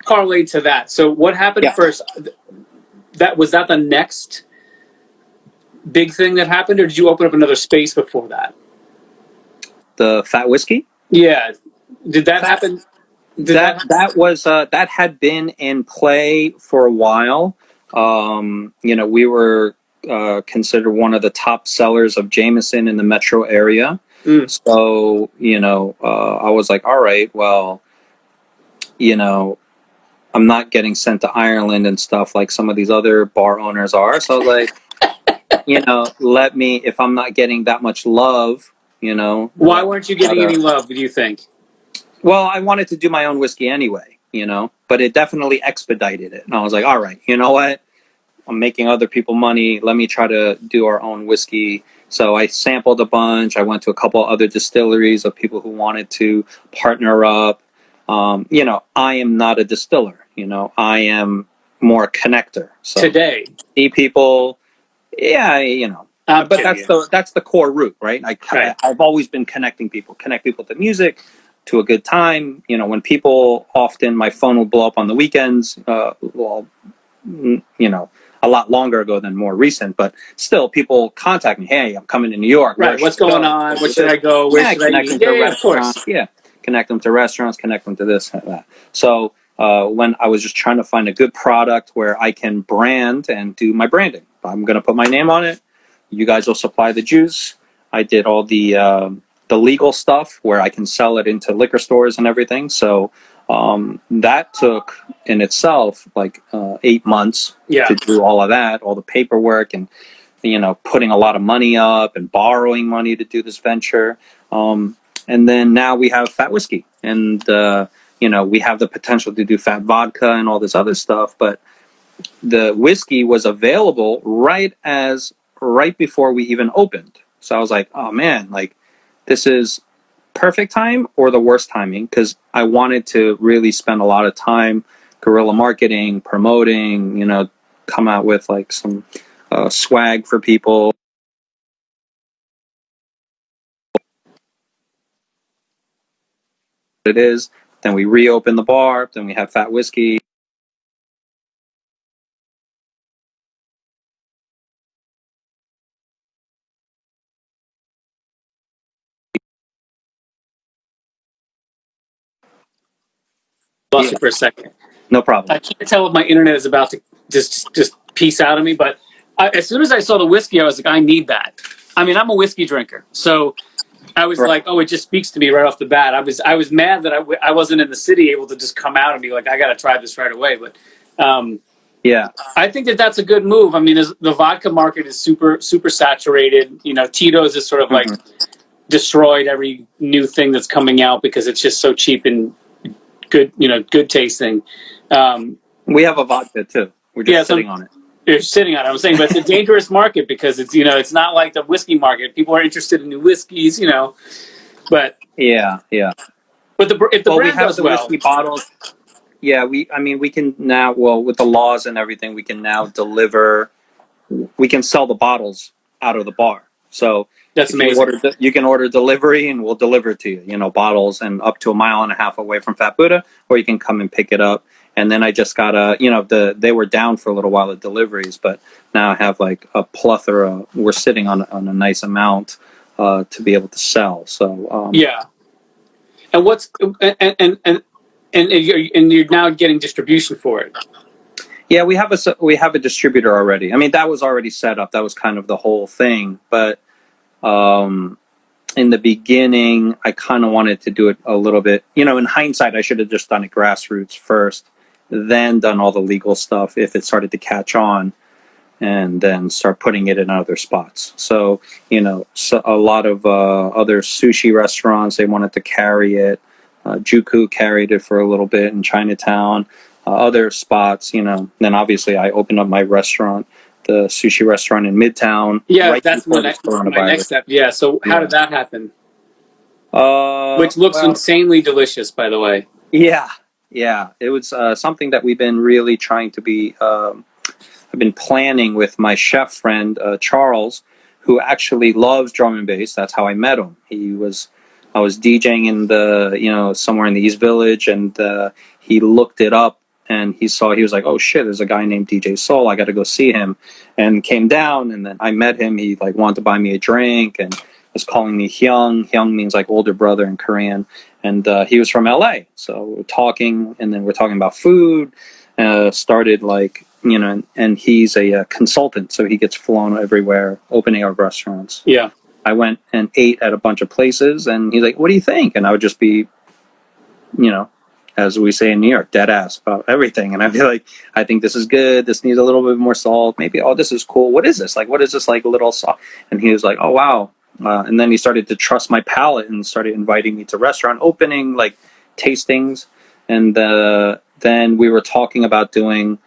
Speaker 3: parlay to that. So what happened first? Was that the next big thing that happened, or did you open up another space before that?
Speaker 2: The Fat Whiskey?
Speaker 3: Yeah. Did that happen?
Speaker 2: That had been in play for a while. We were considered one of the top sellers of Jameson in the metro area. So, I was like, all right, well, I'm not getting sent to Ireland and stuff like some of these other bar owners are. So I was like, let me, if I'm not getting that much love,
Speaker 3: Why weren't you getting any love, do you think?
Speaker 2: Well, I wanted to do my own whiskey anyway, but it definitely expedited it. And I was like, all right, you know what? I'm making other people money. Let me try to do our own whiskey. So I sampled a bunch. I went to a couple other distilleries of people who wanted to partner up. I am not a distiller. I am more a connector. So
Speaker 3: Today,
Speaker 2: see people, yeah,
Speaker 3: I'm
Speaker 2: but
Speaker 3: kidding
Speaker 2: that's the core root, right?
Speaker 3: Right.
Speaker 2: I've always been connect people to music, to a good time. When people often, my phone will blow up on the weekends. A lot longer ago than more recent, but still people contact me. Hey, I'm coming to New York.
Speaker 3: Right. What's going on? Where should I go? Where should I eat? Yeah, of course.
Speaker 2: Yeah. Connect them to restaurants, connect them to this and that. So when I was just trying to find a good product where I can brand and do my branding, I'm going to put my name on it. You guys will supply the juice. I did all the legal stuff where I can sell it into liquor stores and everything. So that took in itself like 8 months to do all of that, all the paperwork and putting a lot of money up and borrowing money to do this venture. And then now we have Fat Whiskey, and we have the potential to do Fat Vodka and all this other stuff. But the whiskey was available right before we even opened. So I was like, oh man, like this is perfect time or the worst timing, because I wanted to really spend a lot of time guerrilla marketing, promoting, come out with like some swag for people. It is. Then we reopen the bar. Then we have Fat Whiskey.
Speaker 3: Lost you for a second.
Speaker 2: No problem.
Speaker 3: I can't tell if my internet is about to just peace out of me, but as soon as I saw the whiskey, I was like, I need that. I mean, I'm a whiskey drinker, so I was like, oh, it just speaks to me right off the bat. I was mad that I wasn't in the city able to just come out and be like, I got to try this right away. But I think that's a good move. I mean, the vodka market is super saturated. Tito's is sort of like destroyed every new thing that's coming out because it's just so cheap and good, good tasting.
Speaker 2: We have a vodka too. We're just sitting on it.
Speaker 3: You're sitting on it. I'm saying, but it's a dangerous market because it's it's not like the whiskey market. People are interested in new whiskeys, but
Speaker 2: yeah.
Speaker 3: But if the brand
Speaker 2: we have
Speaker 3: does
Speaker 2: the
Speaker 3: well,
Speaker 2: whiskey bottles. Yeah, we can now. Well, with the laws and everything, we can now deliver. We can sell the bottles out of the bar. So
Speaker 3: that's amazing.
Speaker 2: You can order delivery, and we'll deliver it to you. Bottles and up to 1.5 miles away from Fat Buddha, or you can come and pick it up. And then I just got they were down for a little while at deliveries, but now I have like a plethora. We're sitting on a nice amount to be able to sell. So
Speaker 3: yeah. And what's and you're now getting distribution for it.
Speaker 2: Yeah, we have a distributor already. I mean, that was already set up. That was kind of the whole thing. But in the beginning, I kind of wanted to do it a little bit. In hindsight, I should have just done it grassroots first, then done all the legal stuff if it started to catch on, and then start putting it in other spots. So, so a lot of other sushi restaurants, they wanted to carry it. Juku carried it for a little bit in Chinatown. Other spots, then obviously I opened up my restaurant, the sushi restaurant in Midtown.
Speaker 3: Yeah, right, that's my next step. Yeah, so how did that happen? Which looks insanely delicious, by the way.
Speaker 2: Yeah. It was something that we've been really trying to be. I've been planning with my chef friend Charles, who actually loves drum and bass. That's how I met him. I was DJing in the somewhere in the East Village, and he looked it up. And he was like, oh shit, there's a guy named DJ Seoul. I got to go see him. And came down, and then I met him. He wanted to buy me a drink and was calling me Hyung. Hyung means like older brother in Korean. And he was from LA. So we're talking, and then we're talking about food. Started and he's a consultant. So he gets flown everywhere, opening up restaurants.
Speaker 3: Yeah.
Speaker 2: I went and ate at a bunch of places, and he's like, what do you think? And I would just be, as we say in New York, dead ass about everything. And I'd be like, I think this is good. This needs a little bit more salt. Maybe, oh, this is cool. What is this? Like, what is this like little salt? And he was like, oh, wow. And then he started to trust my palate and started inviting me to restaurant opening, like tastings. And then we were talking about doing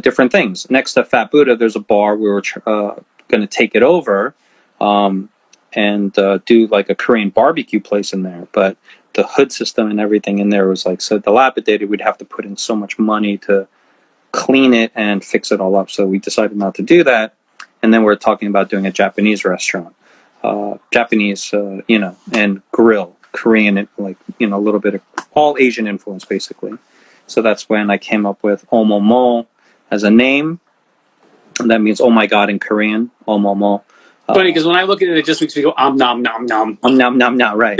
Speaker 2: different things. Next to Fat Buddha, there's a bar. We were going to take it over and do like a Korean barbecue place in there. But the hood system and everything in there was like so dilapidated. We'd have to put in so much money to clean it and fix it all up. So we decided not to do that. And then we're talking about doing a Japanese restaurant, Japanese, and grill, Korean, like, a little bit of all Asian influence, basically. So that's when I came up with Omomo as a name. And that means, oh my God, in Korean, Omomo.
Speaker 3: Funny, because when I look at it, it just makes me go, nom, nom, nom.
Speaker 2: Nom, nom, nom, right.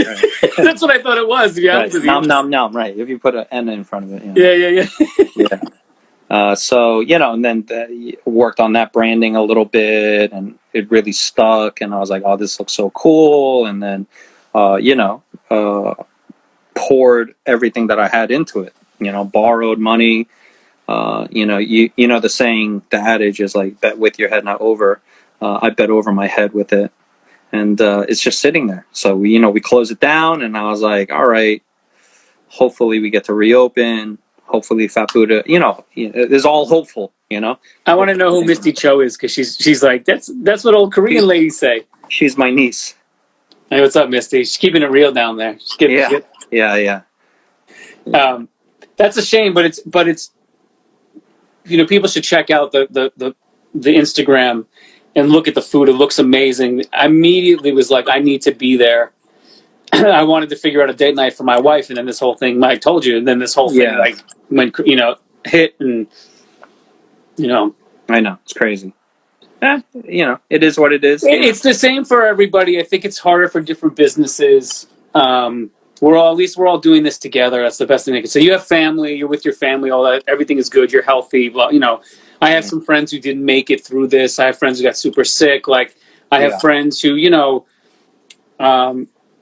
Speaker 3: That's what I thought it was, to be honest with you.
Speaker 2: Nom, nom, nom, right. If you put an N in front of it.
Speaker 3: Yeah.
Speaker 2: So, and then worked on that branding a little bit, and it really stuck. And I was like, oh, this looks so cool. And then, poured everything that I had into it, borrowed money. The saying, the adage is like, bet with your head, not over. I bet over my head with it. And it's just sitting there. So, we close it down, and I was like, all right, hopefully we get to reopen. Hopefully Fat Buddha, it's all hopeful,
Speaker 3: I want to know who Misty Cho is, because she's like, that's what old Korean ladies say.
Speaker 2: She's my niece.
Speaker 3: Hey, what's up, Misty? She's keeping it real down there. She's keeping it.
Speaker 2: Yeah.
Speaker 3: That's a shame, but it's people should check out the Instagram and look at the food. It looks amazing. I immediately was like, I need to be there. I wanted to figure out a date night for my wife, and then this whole thing, Mike told you, and then this whole thing, like, when, hit, and,
Speaker 2: I know, it's crazy. It is what it is.
Speaker 3: It's the same for everybody. I think it's harder for different businesses. We're all doing this together. That's the best thing I can say. You have family, you're with your family, all that, everything is good, you're healthy. Well, I have some friends who didn't make it through this. I have friends who got super sick. Like, I have friends who,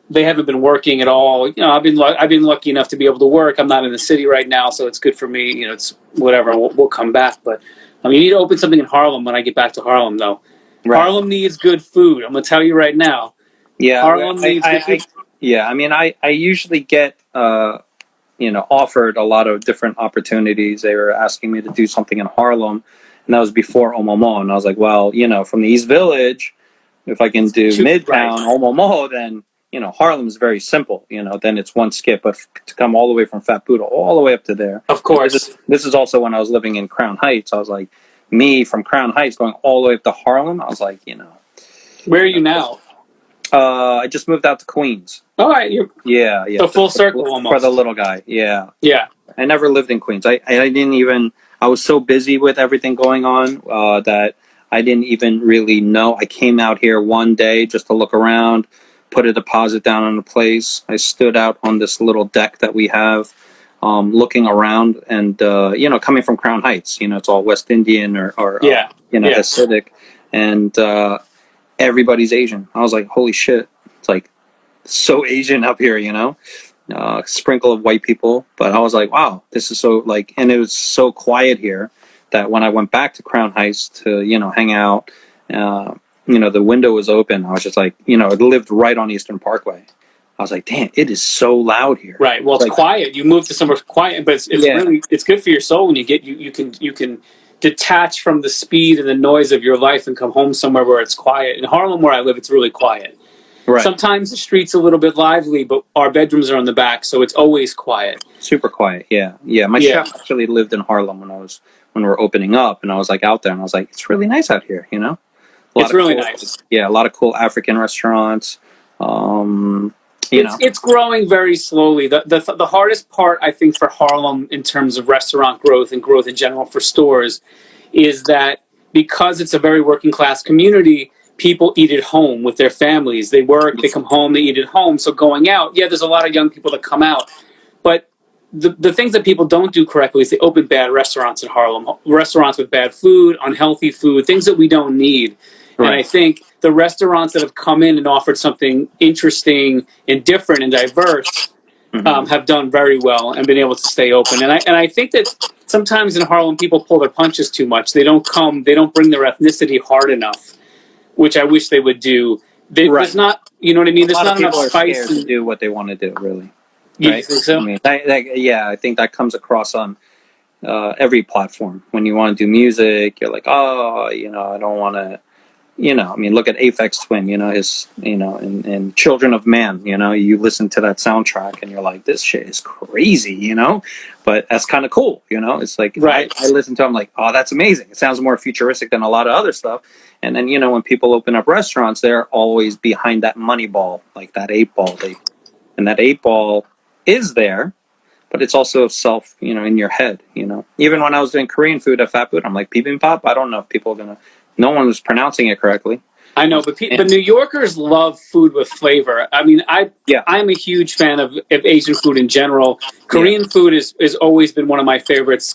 Speaker 3: they haven't been working at all. I've been lucky enough to be able to work. I'm not in the city right now, so it's good for me. It's whatever. We'll come back. But you need to open something in Harlem when I get back to Harlem, though. Right. Harlem needs good food. I'm gonna tell you right now.
Speaker 2: Yeah,
Speaker 3: Harlem needs good food.
Speaker 2: I usually get offered a lot of different opportunities. They were asking me to do something in Harlem, and that was before Omomo. And I was like, well, from the East Village, if I can do Midtown, Omomo, then Harlem is very simple. Then it's one skip. But to come all the way from Fat Buddha all the way up to there,
Speaker 3: of course.
Speaker 2: This is also when I was living in Crown Heights. I was like, me from Crown Heights going all the way up to Harlem. I was like,
Speaker 3: Where are you now?
Speaker 2: I just moved out to Queens.
Speaker 3: All right,
Speaker 2: yeah.
Speaker 3: So full circle almost
Speaker 2: for the little guy. Yeah.
Speaker 3: I
Speaker 2: never lived in Queens. I didn't even. I was so busy with everything going on that I didn't even really know. I came out here one day just to look around, put a deposit down on the place. I stood out on this little deck that we have, looking around, and coming from Crown Heights, it's all West Indian or Hasidic, and everybody's Asian. I was like, holy shit, it's like so Asian up here, sprinkle of white people. But I was like, wow, this is so and it was so quiet here that when I went back to Crown Heights to hang out, the window was open. I was just like, it lived right on Eastern Parkway. I was like, damn, it is so loud here.
Speaker 3: Right. Well, it's quiet. You move to somewhere quiet, but it's really, it's good for your soul when you can detach from the speed and the noise of your life and come home somewhere where it's quiet. In Harlem, where I live, it's really quiet. Right. Sometimes the street's a little bit lively, but our bedrooms are on the back, so it's always quiet.
Speaker 2: Super quiet. Yeah. My chef actually lived in Harlem when we were opening up, and I was like out there, and I was like, it's really nice out here.
Speaker 3: It's really nice.
Speaker 2: Yeah, a lot of cool African restaurants.
Speaker 3: It's growing very slowly. The hardest part, I think, for Harlem in terms of restaurant growth and growth in general for stores is that because it's a very working class community, people eat at home with their families. They work, they come home, they eat at home. So going out, there's a lot of young people that come out. But the things that people don't do correctly is they open bad restaurants in Harlem. Restaurants with bad food, unhealthy food, things that we don't need. Right. And I think the restaurants that have come in and offered something interesting and different and diverse have done very well and been able to stay open. And I think that sometimes in Harlem people pull their punches too much. They don't bring their ethnicity hard enough, which I wish they would do. There's not, you know what I mean? There's not enough spice
Speaker 2: to do what they want to do, really.
Speaker 3: You
Speaker 2: Right?
Speaker 3: think so?
Speaker 2: I mean, I think that comes across on every platform. When you want to do music, you're like, oh, I don't want to, I mean, look at Aphex Twin, his, in Children of Man, you listen to that soundtrack and you're like, this shit is crazy, but that's kind of cool, it's like,
Speaker 3: right.
Speaker 2: I listen to it, I'm like, oh, that's amazing. It sounds more futuristic than a lot of other stuff. And then, when people open up restaurants, they're always behind that money ball, like that 8-ball. And that 8-ball is there, but it's also self, in your head, Even when I was doing Korean food at Fat Food, I'm like, bibimbap, I don't know if people are going to, no one was pronouncing it correctly.
Speaker 3: I know, but New Yorkers love food with flavor. I mean, I'm a huge fan of Asian food in general. Korean food is always been one of my favorites.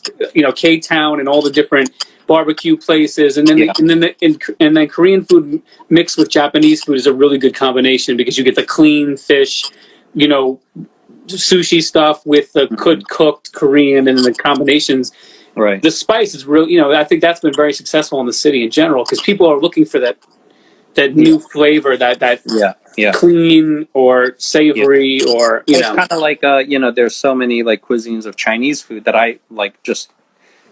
Speaker 3: K-Town and all the different barbecue places, and then Korean food mixed with Japanese food is a really good combination because you get the clean fish, sushi stuff with the good cooked Korean, and the combinations.
Speaker 2: Right.
Speaker 3: The spice is really, I think that's been very successful in the city in general because people are looking for that new flavor, that clean or savory or
Speaker 2: It's kind of like there's so many like cuisines of Chinese food that I like just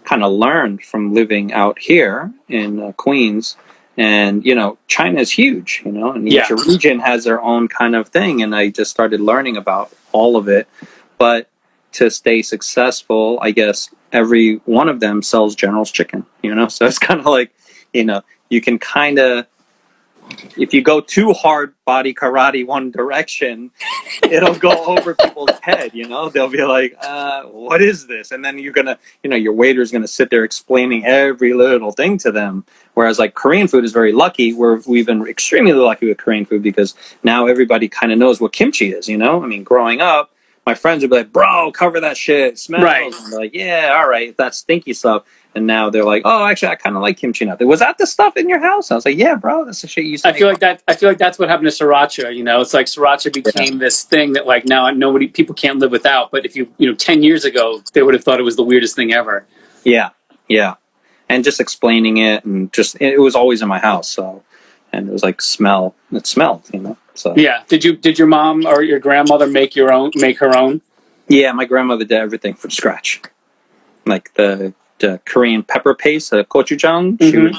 Speaker 2: kind of learned from living out here in Queens, and China is huge, and each region has their own kind of thing, and I just started learning about all of it. But to stay successful, I guess every one of them sells General's chicken, so it's kind of like, you can kind of, if you go too hard body karate one direction, it'll go over people's head, they'll be like, what is this? And then you're gonna, your waiter's gonna sit there explaining every little thing to them. Whereas like Korean food is very lucky. We've been extremely lucky with Korean food because now everybody kind of knows what kimchi is, I mean, growing up, my friends would be like, bro, cover that shit, it smells.
Speaker 3: Right.
Speaker 2: And they're like, yeah, all right, that's stinky stuff. And now they're like, oh, actually, I kind of like kimchi now. Was that the stuff in your house? I was like, yeah, bro, that's the shit you used to
Speaker 3: I feel like that's what happened to sriracha. It's like sriracha became this thing that like now people can't live without. But if 10 years ago, they would have thought it was the weirdest thing ever.
Speaker 2: Yeah. And just explaining it, and it was always in my house. So, and it was like it smelled, So
Speaker 3: yeah. Did your mom or your grandmother make her own?
Speaker 2: Yeah, my grandmother did everything from scratch, like the Korean pepper paste, the gochujang. She would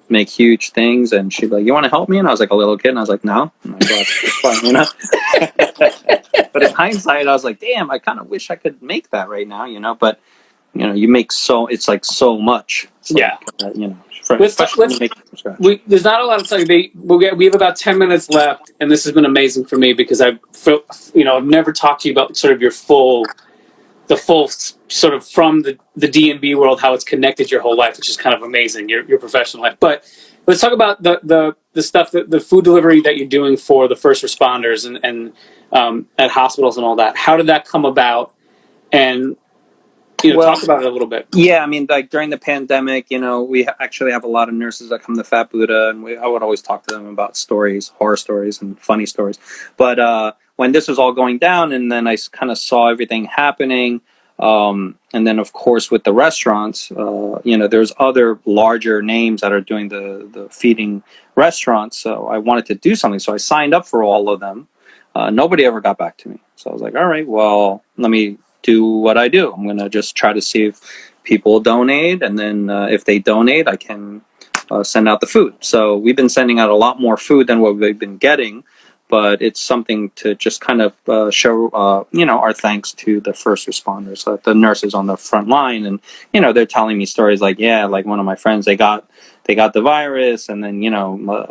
Speaker 2: make huge things, and she'd be like, you want to help me? And I was like a little kid, and I was like, no. I'm like, well, it's fine, But in hindsight, I was like, damn, I kind of wish I could make that right now, but you make it's like so much. So,
Speaker 3: yeah.
Speaker 2: There's
Speaker 3: not a lot of time. We have about 10 minutes left, and this has been amazing for me because I've never talked to you about sort of the full sort of from the D&B world, how it's connected your whole life, which is kind of amazing, your professional life. But let's talk about the stuff, the food delivery that you're doing for the first responders and at hospitals and all that. How did that come about? And talk about it a little bit.
Speaker 2: Yeah, I mean, like during the pandemic, we actually have a lot of nurses that come to Fat Buddha, and I would always talk to them about stories, horror stories and funny stories. But when this was all going down, and then I kind of saw everything happening, and then of course with the restaurants, there's other larger names that are doing the feeding restaurants. So I wanted to do something, so I signed up for all of them. Nobody ever got back to me, so I was like, all right, well, let me do what I do. I'm going to just try to see if people donate, and then if they donate, I can send out the food. So we've been sending out a lot more food than what we've been getting, but it's something to just kind of show, our thanks to the first responders, the nurses on the front line. And, they're telling me stories like, yeah, like one of my friends, they got the virus, and then,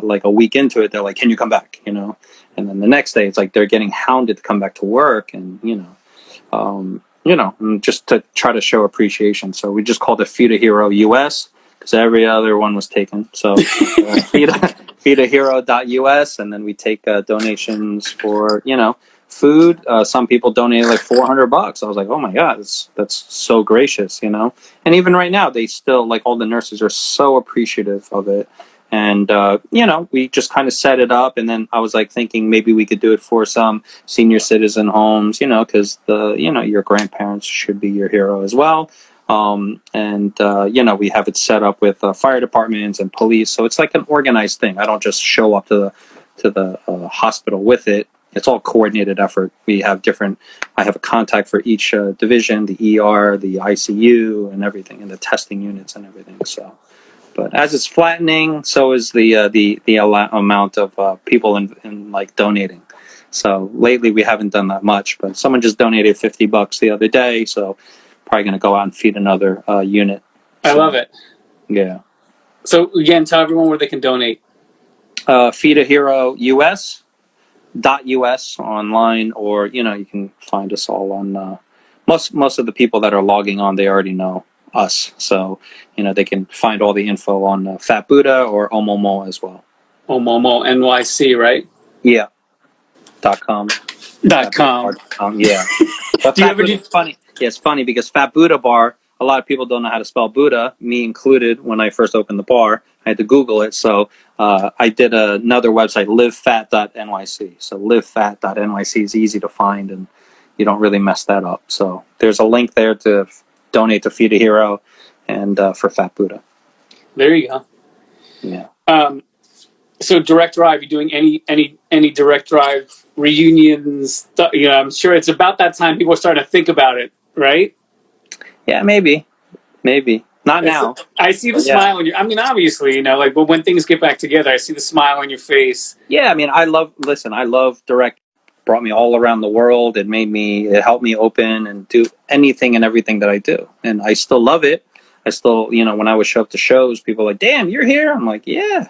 Speaker 2: like a week into it, they're like, can you come back, and then the next day it's like they're getting hounded to come back to work, and, just to try to show appreciation. So we just called it Feed a Hero US because every other one was taken. So feedahero.us, and then we take donations for, food. Some people donated like $400. I was like, oh my God, that's so gracious, And even right now, they still, like, all the nurses are so appreciative of it. And, we just kind of set it up. And then I was like thinking maybe we could do it for some senior citizen homes, because your grandparents should be your hero as well. We have it set up with fire departments and police. So it's like an organized thing. I don't just show up to the hospital with it. It's all coordinated effort. I have a contact for each division, the ER, the ICU, and everything, and the testing units and everything. So, but as it's flattening, so is the amount of people in like donating. So lately we haven't done that much, but someone just donated $50 the other day. So probably going to go out and feed another unit. So,
Speaker 3: I love it.
Speaker 2: Yeah.
Speaker 3: So again, tell everyone where they can donate.
Speaker 2: Feed a Hero US online, or you can find us all on most of the people that are logging on, they already know us, so they can find all the info on Fat Buddha or Omomo as well.
Speaker 3: Omomo NYC, right?
Speaker 2: Yeah. .com.
Speaker 3: .com.
Speaker 2: Yeah. But it's funny. Yeah, it's funny because Fat Buddha Bar, a lot of people don't know how to spell Buddha, me included. When I first opened the bar, I had to Google it. So I did another website, livefat.nyc. So livefat.nyc is easy to find, and you don't really mess that up. So there's a link there to donate to Feed a Hero and for Fat Buddha.
Speaker 3: There you go.
Speaker 2: Yeah.
Speaker 3: So direct drive, you doing any direct drive reunions? I'm sure it's about that time people are starting to think about it, right?
Speaker 2: Yeah, maybe. Not now.
Speaker 3: I see the smile on your. I mean, obviously, but when things get back together, I see the smile on your face.
Speaker 2: Yeah, I mean, I love direct. Brought me all around the world. It helped me open and do anything and everything that I do, and I still love it. I still, when I would show up to shows, people are like, "Damn, you're here!" I'm like, "Yeah,"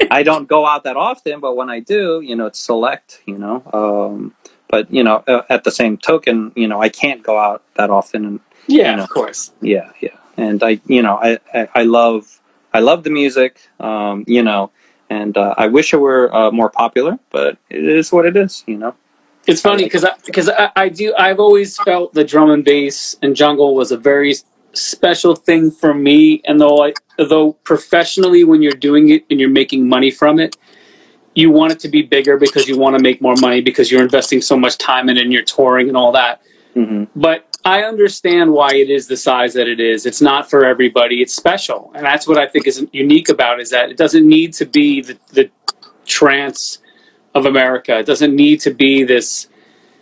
Speaker 2: I don't go out that often, but when I do, it's select, but at the same token, I can't go out that often, and
Speaker 3: of course,
Speaker 2: yeah, and I love the music, and I wish it were more popular, but it is what it is,
Speaker 3: It's funny because I've always felt the drum and bass and jungle was a very special thing for me, and though professionally when you're doing it and you're making money from it, you want it to be bigger because you want to make more money because you're investing so much time in it and you're touring and all that.
Speaker 2: Mm-hmm.
Speaker 3: But I understand why it is the size that it is. It's not for everybody. It's special, and that's what I think is unique about it, is that it doesn't need to be the trance of America. It doesn't need to be this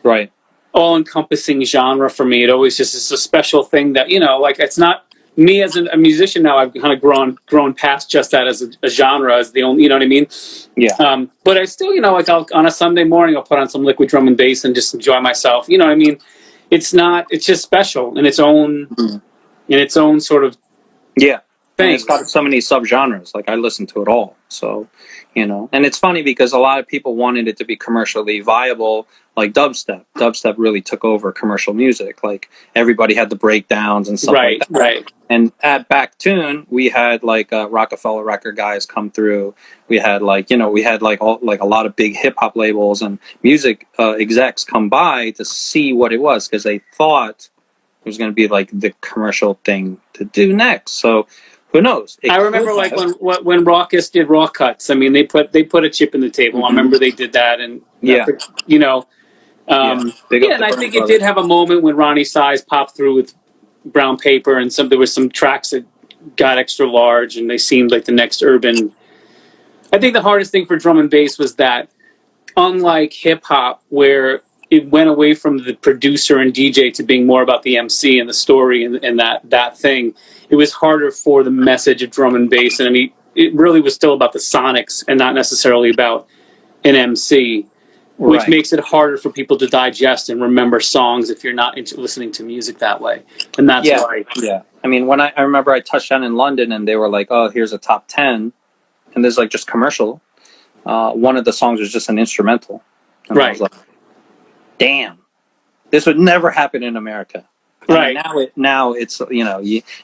Speaker 2: right
Speaker 3: all-encompassing genre for me. It always just is a special thing that, it's not me as a musician now. I've kind of grown past just that as a genre, as the only, you know what I mean?
Speaker 2: Yeah.
Speaker 3: But I still, on a Sunday morning, I'll put on some liquid drum and bass and just enjoy myself. You know what I mean? It's just special in its own, sort of
Speaker 2: thing.
Speaker 3: And
Speaker 2: it's got so many subgenres. Like, I listen to it all. So, and it's funny because a lot of people wanted it to be commercially viable, like dubstep. Dubstep really took over commercial music. Like, everybody had the breakdowns and stuff like that.
Speaker 3: Right.
Speaker 2: And at Backtune, we had like Rockefeller record guys come through. We had a lot of big hip hop labels and music execs come by to see what it was, because they thought it was going to be like the commercial thing to do next. So who knows?
Speaker 3: I remember when Rawkus did Raw Cuts. I mean, they put a chip in the table.
Speaker 2: Mm-hmm.
Speaker 3: I remember they did that, and and I think it did have a moment when Ronnie Size popped through with Brown Paper, and there was some tracks that got extra large, and they seemed like the next urban. I think the hardest thing for drum and bass was that, unlike hip hop, where it went away from the producer and DJ to being more about the MC and the story and that thing, it was harder for the message of drum and bass. And I mean, it really was still about the sonics and not necessarily about an MC, which makes it harder for people to digest and remember songs if you're not listening to music that way. And that's why.
Speaker 2: Yeah. I mean, when I remember I touched down in London and they were like, "Oh, here's a top 10," and there's like just commercial. One of the songs was just an instrumental. And I was like, damn, this would never happen in America.
Speaker 3: Right.
Speaker 2: Now it's,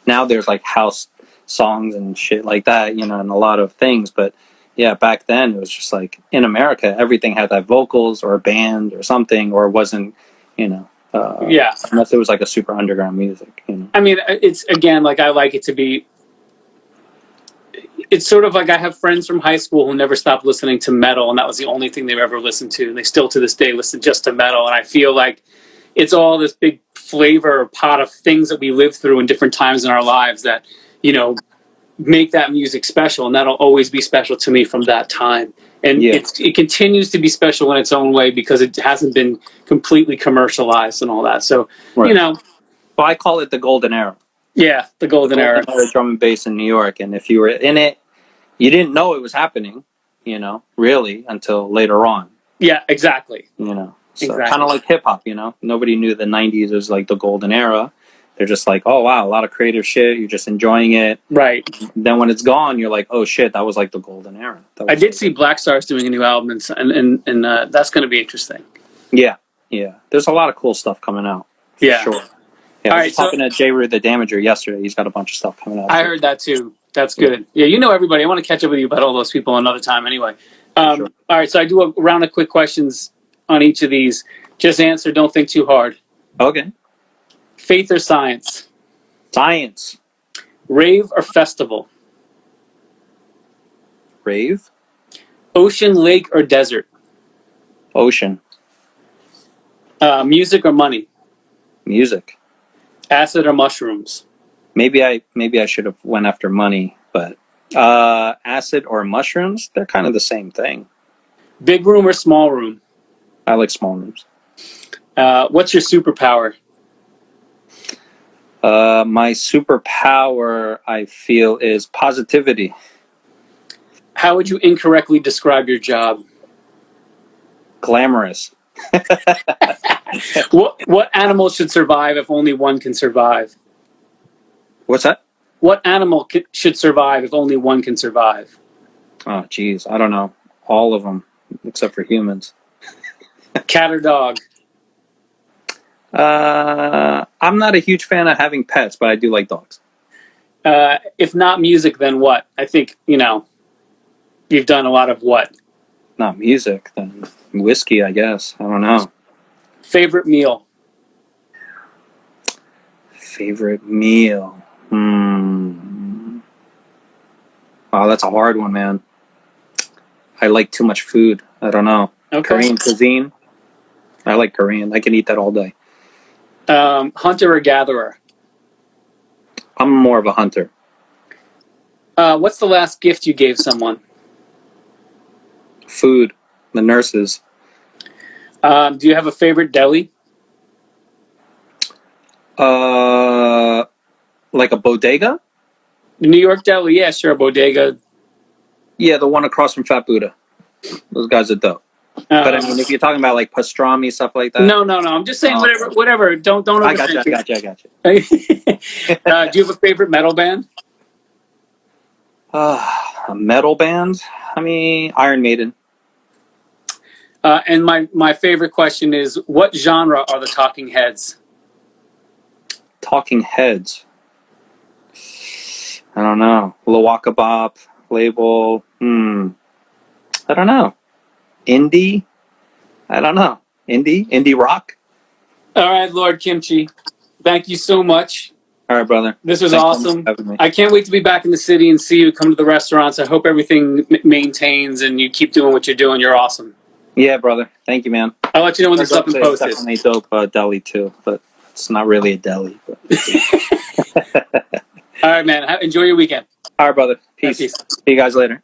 Speaker 2: now there's like house songs and shit like that, and a lot of things. But yeah, back then it was just like, in America, everything had that vocals or a band or something, or it wasn't, unless it was like a super underground music.
Speaker 3: I mean, it's, again, like, I like it to be, it's sort of like I have friends from high school who never stopped listening to metal, and that was the only thing they've ever listened to, and they still to this day listen just to metal. And I feel like it's all this big flavor pot of things that we live through in different times in our lives that, you know, make that music special, and that'll always be special to me from that time. And it continues to be special in its own way because it hasn't been completely commercialized and all that. So, you know.
Speaker 2: Well, I call it the golden era.
Speaker 3: Yeah, the golden era.
Speaker 2: Drum and bass in New York. And if you were in it, you didn't know it was happening, you know, really, until later on.
Speaker 3: Yeah, exactly.
Speaker 2: You know, so kind of like hip hop, you know. Nobody knew the 90s was like the golden era. They're just like, oh, wow, a lot of creative shit. You're just enjoying it.
Speaker 3: Right.
Speaker 2: Then when it's gone, you're like, oh, shit, that was like the golden era.
Speaker 3: I did see Black Star's doing a new album, and that's going to be interesting.
Speaker 2: Yeah, yeah. There's a lot of cool stuff coming out. For sure. Yeah, I was talking to J. Rue the Damager yesterday. He's got a bunch of stuff coming out.
Speaker 3: I heard that too. That's good. Yeah, you know everybody. I want to catch up with you about all those people another time anyway. All right, so I do a round of quick questions on each of these. Just answer, don't think too hard.
Speaker 2: Okay.
Speaker 3: Faith or science?
Speaker 2: Science.
Speaker 3: Rave or festival?
Speaker 2: Rave.
Speaker 3: Ocean, lake, or desert?
Speaker 2: Ocean.
Speaker 3: Music or money?
Speaker 2: Music.
Speaker 3: Acid or mushrooms?
Speaker 2: Maybe I should have went after money, but acid or mushrooms, they're kind of the same thing.
Speaker 3: Big room or small room?
Speaker 2: I like small rooms.
Speaker 3: What's your superpower?
Speaker 2: My superpower, I feel, is positivity.
Speaker 3: How would you incorrectly describe your job?
Speaker 2: Glamorous.
Speaker 3: What animal should survive if only one can survive?
Speaker 2: What's that?
Speaker 3: What animal should survive if only one can survive?
Speaker 2: Oh, geez. I don't know. All of them, except for humans.
Speaker 3: Cat or dog?
Speaker 2: I'm not a huge fan of having pets, but I do like dogs.
Speaker 3: If not music, then what? I think, you know, you've done a lot of what?
Speaker 2: Not music, then whiskey, I guess. I don't know.
Speaker 3: Favorite meal?
Speaker 2: Favorite meal? Wow, that's a hard one, man. I like too much food. I don't know.
Speaker 3: Okay.
Speaker 2: Korean cuisine? I like Korean. I can eat that all day.
Speaker 3: Hunter or gatherer?
Speaker 2: I'm more of a hunter.
Speaker 3: What's the last gift you gave someone?
Speaker 2: Food. The nurses.
Speaker 3: Do you have a favorite deli?
Speaker 2: Like a bodega?
Speaker 3: New York deli, yeah, sure, bodega.
Speaker 2: Yeah, the one across from Fat Buddha. Those guys are dope. But I mean, if you're talking about like pastrami, stuff like that.
Speaker 3: No. I'm just saying whatever. Don't
Speaker 2: I got you.
Speaker 3: Do you have a favorite metal band?
Speaker 2: A metal band? I mean, Iron Maiden.
Speaker 3: And my favorite question is, what genre are the Talking Heads?
Speaker 2: Talking Heads. I don't know. Lawaka Bop label. I don't know. Indie? I don't know. Indie rock?
Speaker 3: All right, Lord Kimchi. Thank you so much.
Speaker 2: All right, brother.
Speaker 3: This was awesome. I can't wait to be back in the city and see you come to the restaurants. I hope everything maintains and you keep doing what you're doing. You're awesome.
Speaker 2: Yeah, brother. Thank you, man.
Speaker 3: I'll let you know when this is up and posted.
Speaker 2: It's definitely dope deli, too. But it's not really a deli. But
Speaker 3: All right, man. Enjoy your weekend.
Speaker 2: All right, brother. Peace. See you guys later.